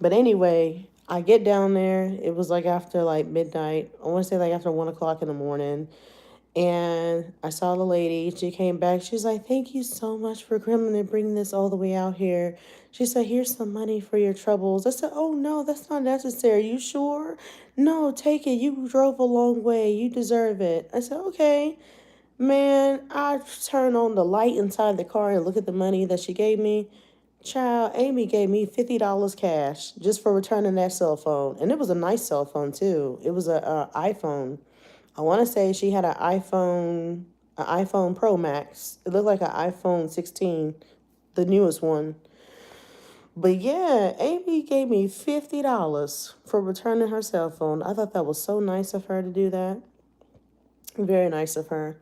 But anyway, I get down there. It was like after like midnight. I want to say like after 1 o'clock in the morning. And I saw the lady. She came back. She's like, thank you so much for coming and bringing this all the way out here. She said, here's some money for your troubles. I said, oh, no, that's not necessary. You sure? No, take it. You drove a long way. You deserve it. I said, okay. Man, I turned on the light inside the car and look at the money that she gave me. Child, Amy gave me $50 cash just for returning that cell phone. And it was a nice cell phone, too. It was a iPhone. I want to say she had an iPhone Pro Max. It looked like an iPhone 16, the newest one. But yeah, Amy gave me $50 for returning her cell phone. I thought that was so nice of her to do that. Very nice of her.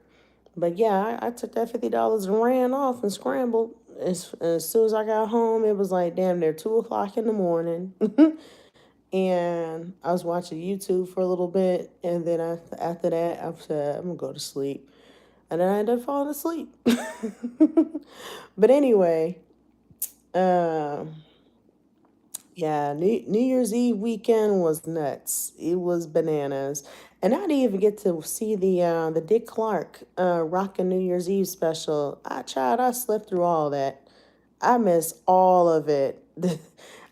But yeah, I took that $50 and ran off and scrambled. As soon as I got home, it was like damn near 2 o'clock in the morning. and I was watching YouTube for a little bit, and then after that, I said I'm gonna go to sleep, and then I ended up falling asleep. But anyway, um, yeah, New Year's Eve weekend was nuts. It was bananas, and I didn't even get to see the Dick Clark rockin' New Year's Eve special. I slept through all that. I missed all of it.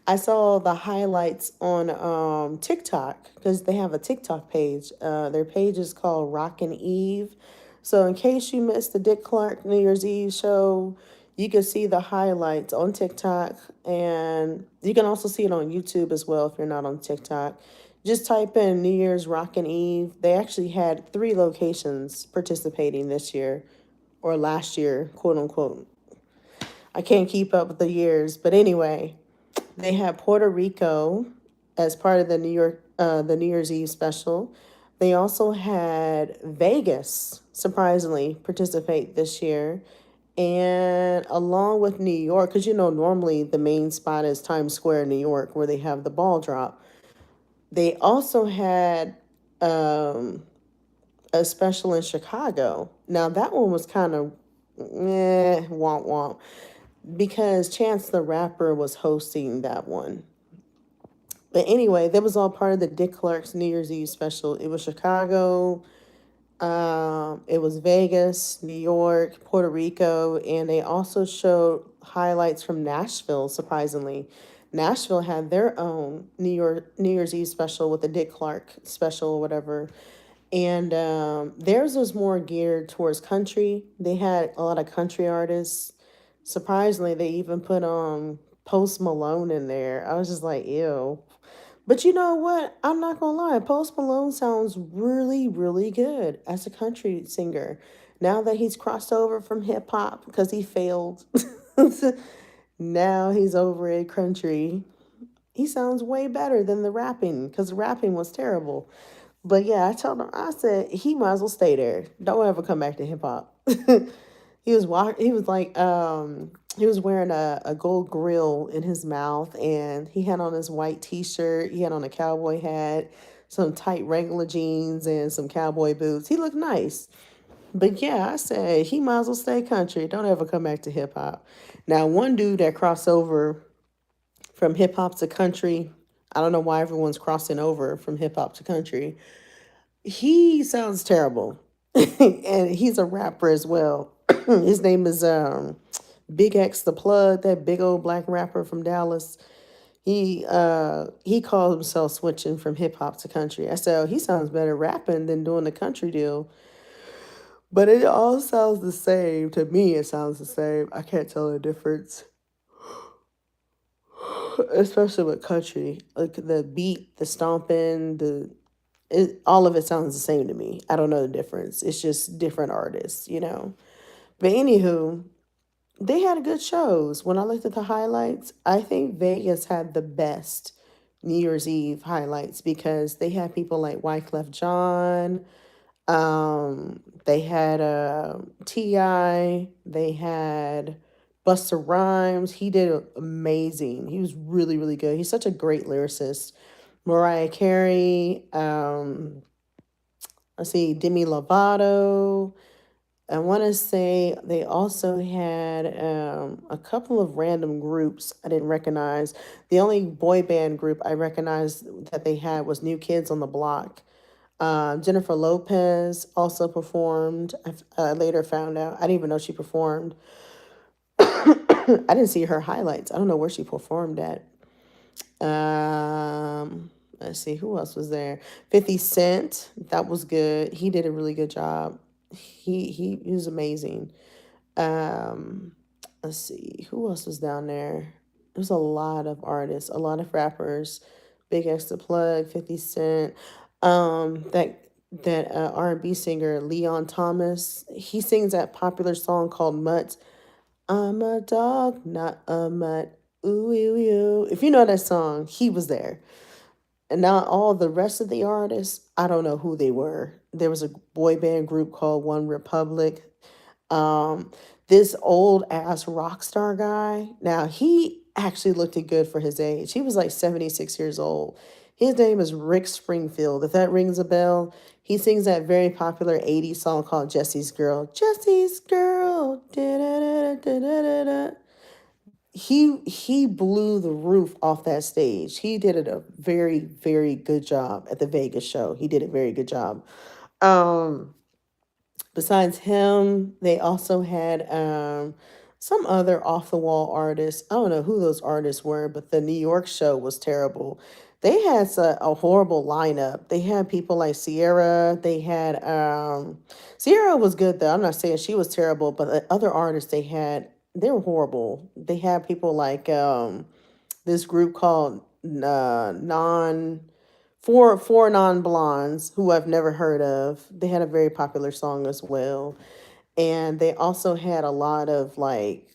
I saw the highlights on TikTok because they have a TikTok page. Their page is called Rockin' Eve. So in case you missed the Dick Clark New Year's Eve show, you can see the highlights on TikTok, and you can also see it on YouTube as well if you're not on TikTok. Just type in New Year's Rockin' Eve. They actually had 3 locations participating this year or last year, quote unquote. I can't keep up with the years, but anyway, they had Puerto Rico as part of the New Year's Eve special. They also had Vegas, surprisingly, participate this year. And along with New York, because normally the main spot is Times Square, New York, where they have the ball drop. They also had um, a special in Chicago. Now, that one was kind of womp womp, because Chance the Rapper was hosting that one. But anyway, that was all part of the Dick Clark's New Year's Eve special. It was Chicago, it was Vegas, New York, Puerto Rico, and they also showed highlights from Nashville, surprisingly. Nashville had their own New Year's Eve special with the Dick Clark special or whatever. And theirs was more geared towards country. They had a lot of country artists. Surprisingly, they even put Post Malone in there. I was just like, ew. But you know what? I'm not gonna lie. Post Malone sounds really, really good as a country singer. Now that he's crossed over from hip hop because he failed, now he's over at country. He sounds way better than the rapping because the rapping was terrible. But yeah, I told him, I said he might as well stay there. Don't ever come back to hip hop. He was like he was wearing a gold grill in his mouth, and he had on his white t-shirt, he had on a cowboy hat, some tight Wrangler jeans and some cowboy boots. He looked nice. But yeah, I said he might as well stay country. Don't ever come back to hip hop. Now, one dude that crossed over from hip hop to country, I don't know why everyone's crossing over from hip hop to country. He sounds terrible. And he's a rapper as well. His name is Big X the Plug, that big old black rapper from Dallas. He called himself switching from hip hop to country. I said, oh, he sounds better rapping than doing the country deal. But it all sounds the same. To me, it sounds the same. I can't tell the difference. Especially with country. Like the beat, the stomping, all of it sounds the same to me. I don't know the difference. It's just different artists. But anywho, they had good shows. When I looked at the highlights, I think Vegas had the best New Year's Eve highlights because they had people like Wyclef Jean. They had Ti. They had Busta Rhymes. He did amazing. He was really, really good. He's such a great lyricist. Mariah Carey. Let's see, Demi Lovato. I want to say they also had a couple of random groups I didn't recognize. The only boy band group I recognized that they had was New Kids on the Block. Jennifer Lopez also performed. I later found out. I didn't even know she performed. I didn't see her highlights. I don't know where she performed at. Let's see, who else was there? 50 Cent. That was good. He did a really good job. He was amazing. Um, let's see, who else was down there? There's a lot of artists, a lot of rappers. Big X the Plug, 50 Cent. That R&B singer Leon Thomas. He sings that popular song called Mutt. I'm a dog, not a mutt. Ooh, ooh, ooh. If you know that song, he was there. And now all the rest of the artists, I don't know who they were. There was a boy band group called One Republic. Um, this old ass rock star guy. Now he actually looked good for his age. He was like 76 years old. His name is Rick Springfield. If that rings a bell, he sings that very popular 80s song called Jesse's Girl. Jesse's Girl. Da-da-da-da-da-da-da. He blew the roof off that stage. He did it a very, very good job at the Vegas show. He did a very good job. Um, Besides him, they also had some other off the wall artists. I don't know who those artists were, but the New York show was terrible. They had a horrible lineup. They had people like Sierra. They had Sierra was good though. I'm not saying she was terrible, but the other artists they were horrible. They had people like this group called non four non blondes who I've never heard of. They had a very popular song as well, and they also had a lot of like,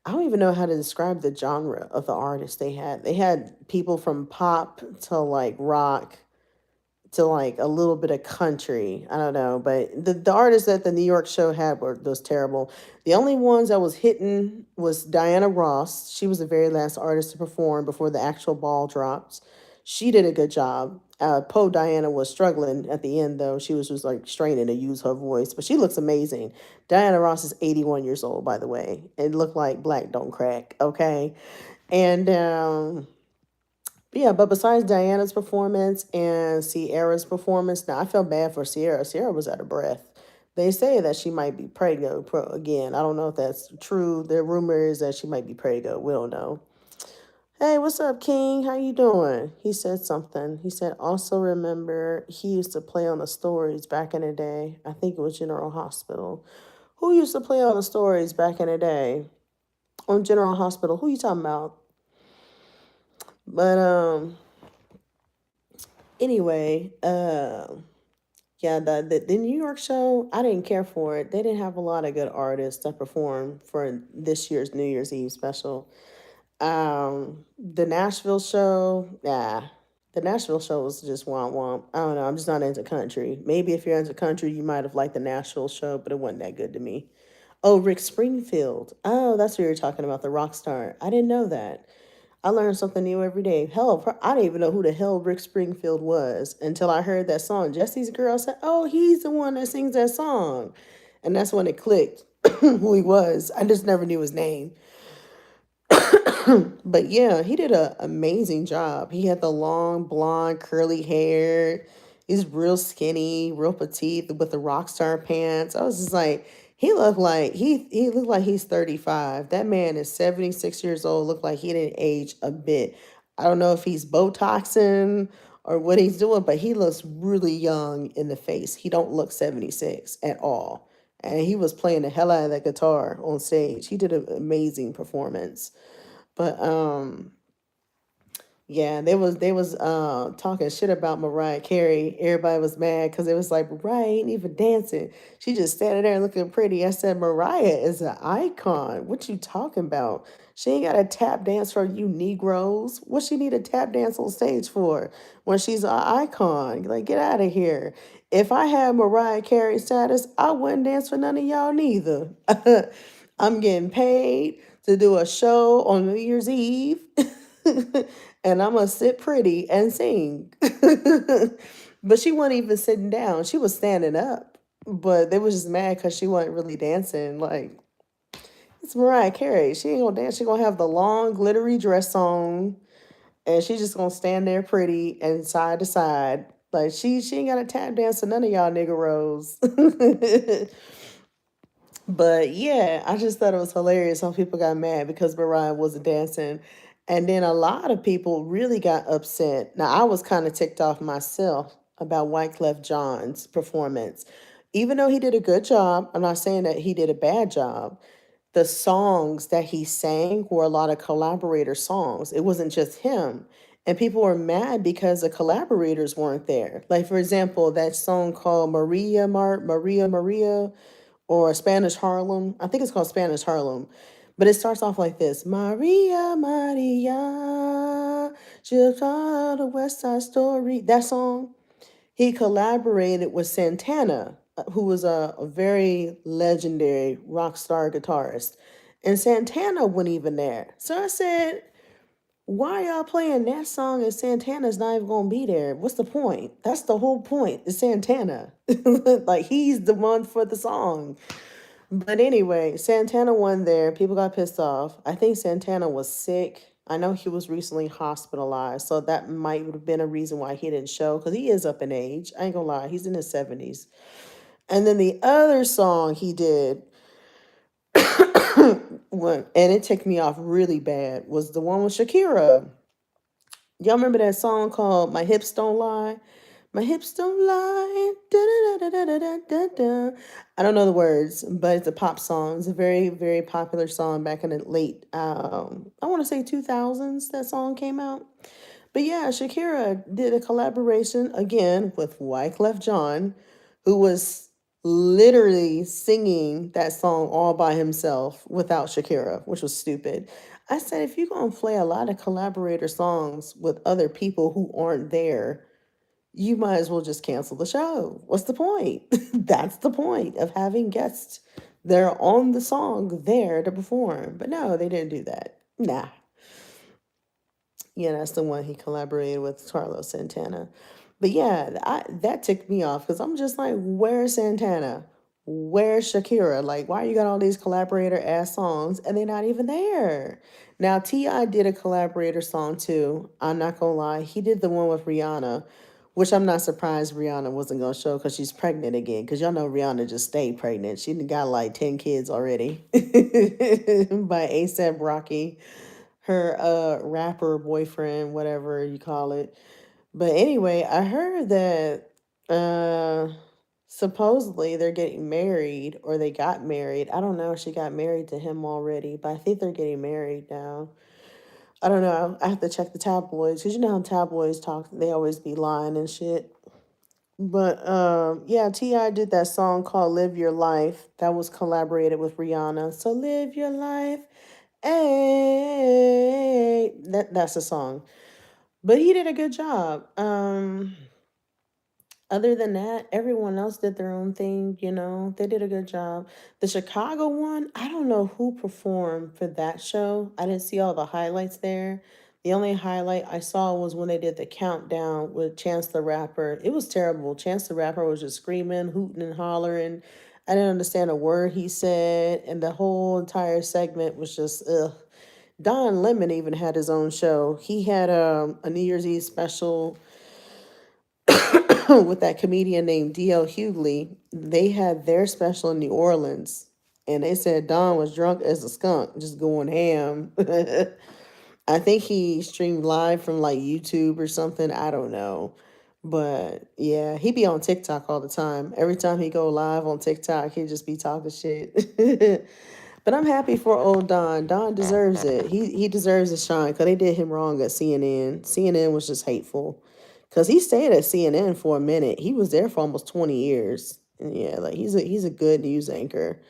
I don't even know how to describe the genre of the artists they had. They had people from pop to like rock to like a little bit of country. I don't know, but the artists that the New York show had was terrible. The only ones that was hitting was Diana Ross. She was the very last artist to perform before the actual ball dropped. She did a good job. Poe Diana was struggling at the end though. She was just like straining to use her voice, but she looks amazing. Diana Ross is 81 years old, by the way. It looked like black don't crack, okay? And yeah, but besides Diana's performance and Sierra's performance, now I felt bad for Sierra. Sierra was out of breath. They say that she might be pregnant again. I don't know if that's true. The rumor is that she might be pregnant. We don't know. Hey, what's up, King? How you doing? He said something. He said, also remember he used to play on the stories back in the day. I think it was General Hospital. Who used to play on the stories back in the day? On General Hospital. Who you talking about? But anyway, yeah, the New York show, I didn't care for it. They didn't have a lot of good artists that performed for this year's New Year's Eve special. The Nashville show, nah. The Nashville show was just womp womp. I don't know. I'm just not into country. Maybe if you're into country, you might have liked the Nashville show, but it wasn't that good to me. Oh, Rick Springfield. Oh, that's what you're talking about, the rock star. I didn't know that. I learned something new every day. Hell, I didn't even know who the hell Rick Springfield was until I heard that song, Jesse's Girl. I said, oh, he's the one that sings that song. And that's when it clicked who he was. I just never knew his name. But yeah, he did an amazing job. He had the long, blonde, curly hair. He's real skinny, real petite with the rock star pants. I was just like, he looked like he's 35. That man is 76 years old, looked like he didn't age a bit. I don't know if he's Botoxing or what he's doing, but he looks really young in the face. He don't look 76 at all. And he was playing the hell out of that guitar on stage. He did an amazing performance. But yeah, they was talking shit about Mariah Carey. Everybody was mad because it was like Mariah ain't even dancing. She just standing there looking pretty. I said Mariah is an icon. What you talking about? She ain't got a tap dance for you Negroes. What she need a tap dance on stage for when she's an icon? Like get out of here. If I had Mariah Carey status, I wouldn't dance for none of y'all neither. I'm getting paid to do a show on New Year's Eve. And I'm gonna sit pretty and sing. But she wasn't even sitting down. She was standing up. But they was just mad because she wasn't really dancing. Like, it's Mariah Carey. She ain't gonna dance. She gonna have the long glittery dress on. And she just gonna stand there pretty and side to side. Like she ain't got a tap dance to none of y'all niggeros. But yeah, I just thought it was hilarious how people got mad because Mariah wasn't dancing. And then a lot of people really got upset. Now, I was kind of ticked off myself about Wyclef Jean's performance. Even though he did a good job, I'm not saying that he did a bad job. The songs that he sang were a lot of collaborator songs. It wasn't just him. And people were mad because the collaborators weren't there. Like, for example, that song called Maria or Spanish Harlem. I think it's called Spanish Harlem. But it starts off like this: Maria, Maria, just the West Side Story. That song, he collaborated with Santana, who was a very legendary rock star guitarist. And Santana wasn't even there. So I said, Why y'all playing that song and Santana's not even gonna be there? What's the point? That's the whole point. It's Santana. Like he's the one for the song. But anyway, Santana won there. People got pissed off. I think Santana was sick. I know he was recently hospitalized, so that might have been a reason why he didn't show because he is up in age. I ain't gonna lie, he's in his 70s. And then the other song he did, one, and it ticked me off really bad, was the one with Shakira. Y'all remember that song called My Hips Don't Lie? My hips don't lie. Da, da, da, da, da, da, da. I don't know the words, but it's a pop song. It's a very, very popular song back in the late, I want to say 2000s that song came out. But yeah, Shakira did a collaboration again with Wyclef Jean, who was literally singing that song all by himself without Shakira, which was stupid. I said, if you're going to play a lot of collaborator songs with other people who aren't there, you might as well just cancel the show. What's the point? That's the point of having guests. They're on the song there to perform. But no, they didn't do that. Nah. Yeah, that's the one he collaborated with Carlos Santana. But yeah, that ticked me off because I'm just like, where's Santana? Where's Shakira? Like, why you got all these collaborator ass songs and they're not even there? Now, T.I. did a collaborator song too. I'm not gonna lie. He did the one with Rihanna, which I'm not surprised Rihanna wasn't gonna show because she's pregnant again. Because y'all know Rihanna just stayed pregnant. She got like 10 kids already by ASAP Rocky, her rapper boyfriend, whatever you call it. But anyway, I heard that supposedly they're getting married or they got married. I don't know if she got married to him already, but I think they're getting married now. I don't know. I have to check the tabloids because you know how tabloids talk, they always be lying and shit. But yeah, T.I. did that song called Live Your Life that was collaborated with Rihanna. So live your life. Hey, that's a song. But he did a good job. Other than that, everyone else did their own thing, you know. They did a good job. The Chicago one, I don't know who performed for that show. I didn't see all the highlights there. The only highlight I saw was when they did the countdown with Chance the Rapper. It was terrible. Chance the Rapper was just screaming, hooting, and hollering. I didn't understand a word he said, and the whole entire segment was just ugh. Don Lemon even had his own show. He had a New Year's Eve special with that comedian named D.L. Hughley. They had their special in New Orleans, and they said Don was drunk as a skunk, just going ham. I think he streamed live from like YouTube or something. I don't know. But yeah, he be on TikTok all the time. Every time he go live on TikTok, he just be talking shit. But I'm happy for old Don. Don deserves it. He deserves a shine because they did him wrong at CNN. CNN was just hateful. Cause he stayed at CNN for a minute. He was there for almost 20 years. And yeah, like he's a good news anchor.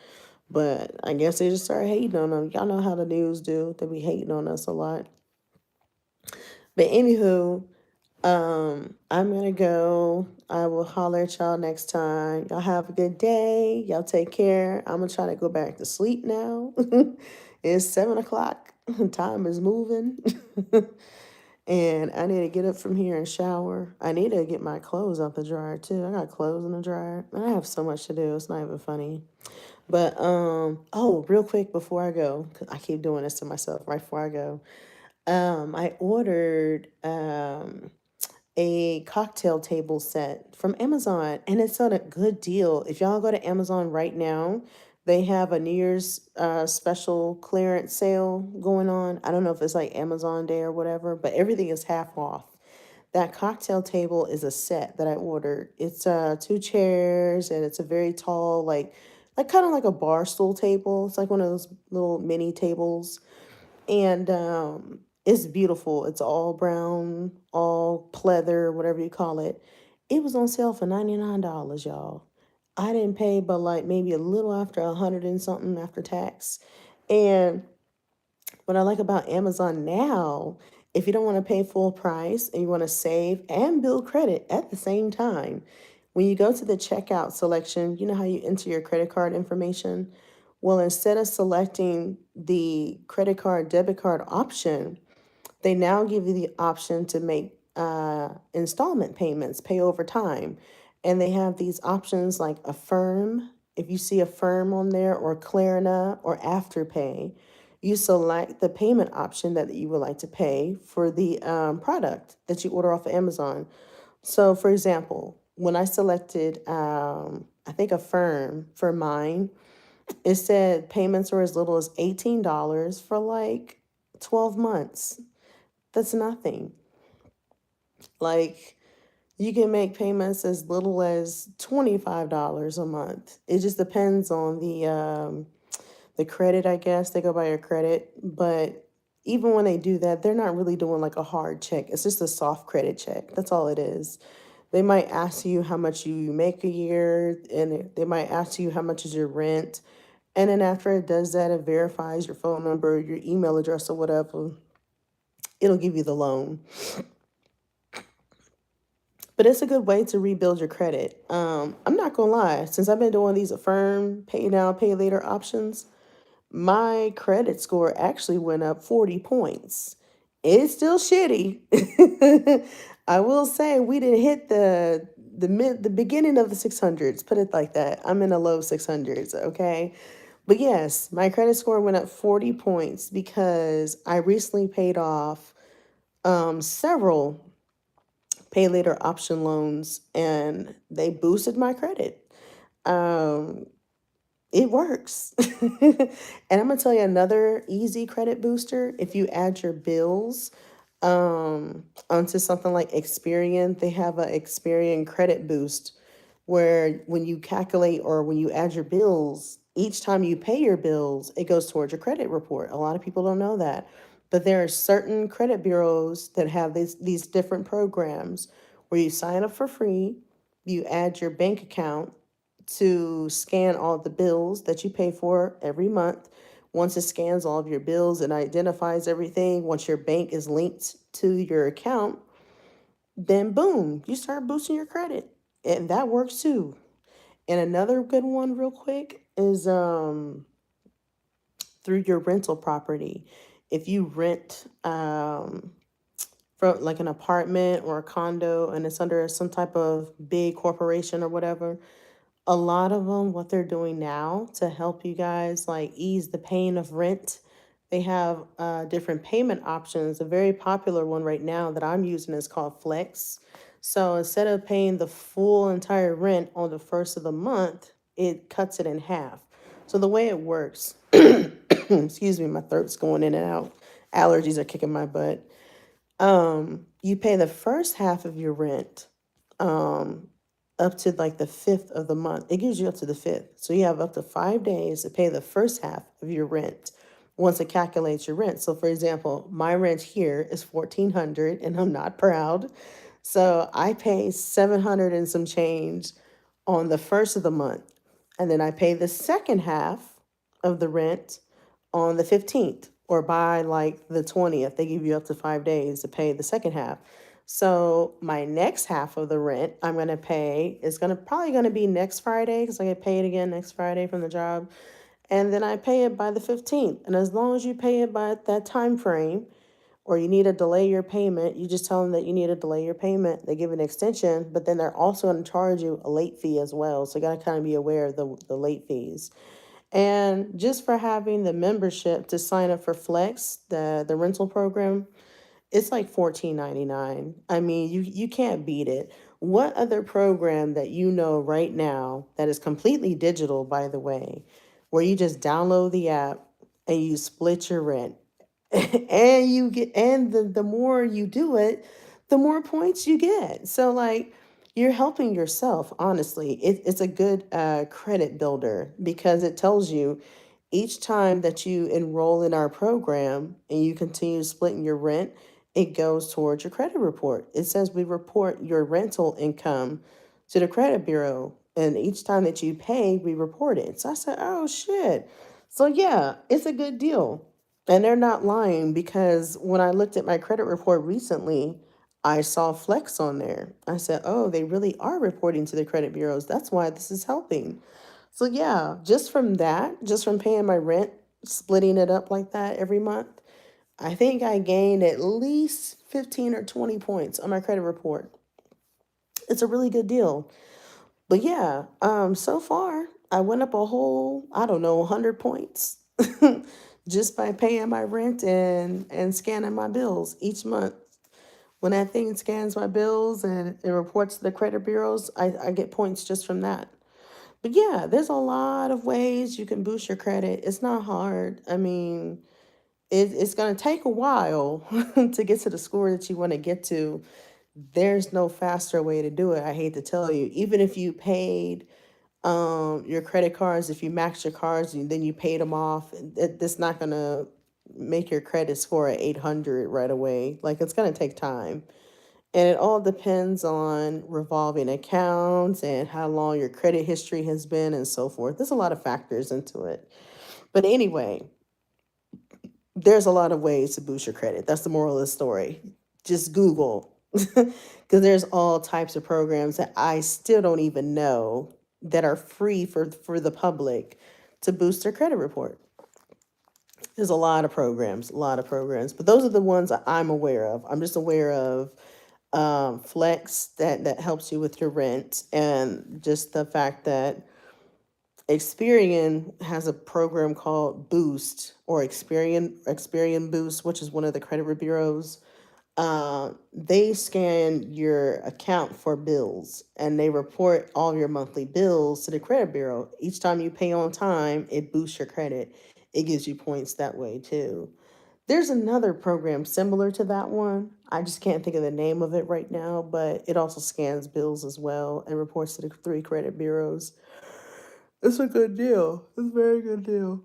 But I guess they just started hating on him. Y'all know how the news do. They be hating on us a lot. But anywho, I'm gonna go. I will holler at y'all next time. Y'all have a good day. Y'all take care. I'm gonna try to go back to sleep now. It's 7 o'clock. Time is moving. And I need to get up from here and shower. I need to get my clothes out the dryer too. I got clothes in the dryer. I have so much to do. It's not even funny. But oh, real quick before I go, 'cause I keep doing this to myself right before I go. I ordered a cocktail table set from Amazon, and it's on a good deal. If y'all go to Amazon right now, they have a New Year's special clearance sale going on. I don't know if it's like Amazon Day or whatever, but everything is half off. That cocktail table is a set that I ordered. It's two chairs and it's a very tall, like kind of like a bar stool table. It's like one of those little mini tables, and it's beautiful. It's all brown, all pleather, whatever you call it. It was on sale for $99, y'all. I didn't pay but like maybe a little after 100 and something after tax. And what I like about Amazon now, if you don't want to pay full price and you want to save and build credit at the same time, when you go to the checkout selection, you know how you enter your credit card information? Well, instead of selecting the credit card, debit card option, they now give you the option to make installment payments, pay over time. And they have these options like Affirm. If you see Affirm on there, or Klarna, or Afterpay, you select the payment option that you would like to pay for the product that you order off of Amazon. So, for example, when I selected, I think Affirm for mine, it said payments were as little as $18 for like 12 months. That's nothing. Like, you can make payments as little as $25 a month. It just depends on the credit, I guess. They go by your credit, but even when they do that, they're not really doing like a hard check. It's just a soft credit check. That's all it is. They might ask you how much you make a year, and they might ask you how much is your rent. And then after it does that, it verifies your phone number, your email address, or whatever. It'll give you the loan. But it's a good way to rebuild your credit. I'm not gonna lie, since I've been doing these Affirm pay now, pay later options, my credit score actually went up 40 points. It's still shitty. I will say we didn't hit the beginning of the 600s, put it like that. I'm in the low 600s, okay? But yes, my credit score went up 40 points because I recently paid off several pay later option loans, and they boosted my credit. Um, it works. And I'm gonna tell you another easy credit booster. If you add your bills onto something like Experian, they have a Experian credit boost where when you calculate or when you add your bills, each time you pay your bills, it goes towards your credit report. A lot of people don't know that. But there are certain credit bureaus that have these different programs where you sign up for free, you add your bank account to scan all the bills that you pay for every month. Once it scans all of your bills and identifies everything, once your bank is linked to your account, then boom, you start boosting your credit. And that works too. And another good one real quick is through your rental property. If you rent from like an apartment or a condo and it's under some type of big corporation or whatever, a lot of them, what they're doing now to help you guys like ease the pain of rent, they have different payment options. A very popular one right now that I'm using is called Flex. So instead of paying the full entire rent on the first of the month, it cuts it in half. So the way it works, excuse me, my throat's going in and out. Allergies are kicking my butt. You pay the first half of your rent um up to like the fifth of the month. It gives you up to the fifth. So you have up to 5 days to pay the first half of your rent once it calculates your rent. So for example, my rent here is 1,400 and I'm not proud. So I pay 700 and some change on the first of the month. And then I pay the second half of the rent on the 15th or by like the 20th. They give you up to 5 days to pay the second half. So my next half of the rent I'm gonna pay is gonna probably gonna be next Friday because I get paid again next Friday from the job. And then I pay it by the 15th. And as long as you pay it by that time frame, or you need to delay your payment, you just tell them that you need to delay your payment. They give an extension, but then they're also going to charge you a late fee as well. So you got to kind of be aware of the late fees. And just for having the membership to sign up for Flex, the rental program, it's like $14.99. I mean, you can't beat it. What other program that you know right now that is completely digital, by the way, where you just download the app and you split your rent? And you get, and the more you do it, the more points you get. So like you're helping yourself, honestly. It's a good credit builder because it tells you each time that you enroll in our program and you continue splitting your rent, it goes towards your credit report. It says we report your rental income to the credit bureau, and each time that you pay, we report it. So I said, oh shit. So yeah, it's a good deal. And they're not lying because when I looked at my credit report recently, I saw Flex on there. I said, oh, they really are reporting to the credit bureaus. That's why this is helping. So yeah, just from that, just from paying my rent, splitting it up like that every month, I think I gained at least 15 or 20 points on my credit report. It's a really good deal. But yeah, so far I went up a whole, I don't know, 100 points just by paying my rent and scanning my bills each month. When that thing scans my bills and it reports to the credit bureaus, I get points just from that. But yeah, there's a lot of ways you can boost your credit. It's not hard. I mean, it's going to take a while to get to the score that you want to get to. There's no faster way to do it. I hate to tell you. Even if you paid your credit cards, if you max your cards and then you paid them off, that's not going to make your credit score at 800 right away. Like, it's going to take time. And it all depends on revolving accounts and how long your credit history has been and so forth. There's a lot of factors into it. But anyway, there's a lot of ways to boost your credit. That's the moral of the story. Just Google, because there's all types of programs that I still don't even know that are free for the public to boost their credit report. There's a lot of programs, but those are the ones that I'm aware of. I'm just aware of Flex that helps you with your rent, and just the fact that Experian has a program called Boost or Experian Boost, which is one of the credit bureaus. They scan your account for bills and they report all your monthly bills to the credit bureau. Each time you pay on time, it boosts your credit. It gives you points that way too. There's another program similar to that one. I just can't think of the name of it right now, but it also scans bills as well and reports to the three credit bureaus. It's a good deal. It's a very good deal.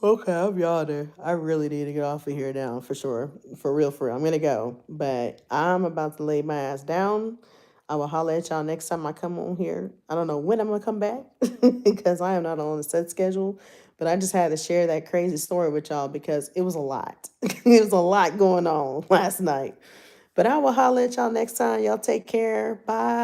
Okay, I'm yawning. I really need to get off of here now, for sure. For real, for real. I'm gonna go. But I'm about to lay my ass down. I will holler at y'all next time I come on here. I don't know when I'm gonna come back because I am not on a set schedule. But I just had to share that crazy story with y'all because it was a lot. It was a lot going on last night. But I will holler at y'all next time. Y'all take care. Bye.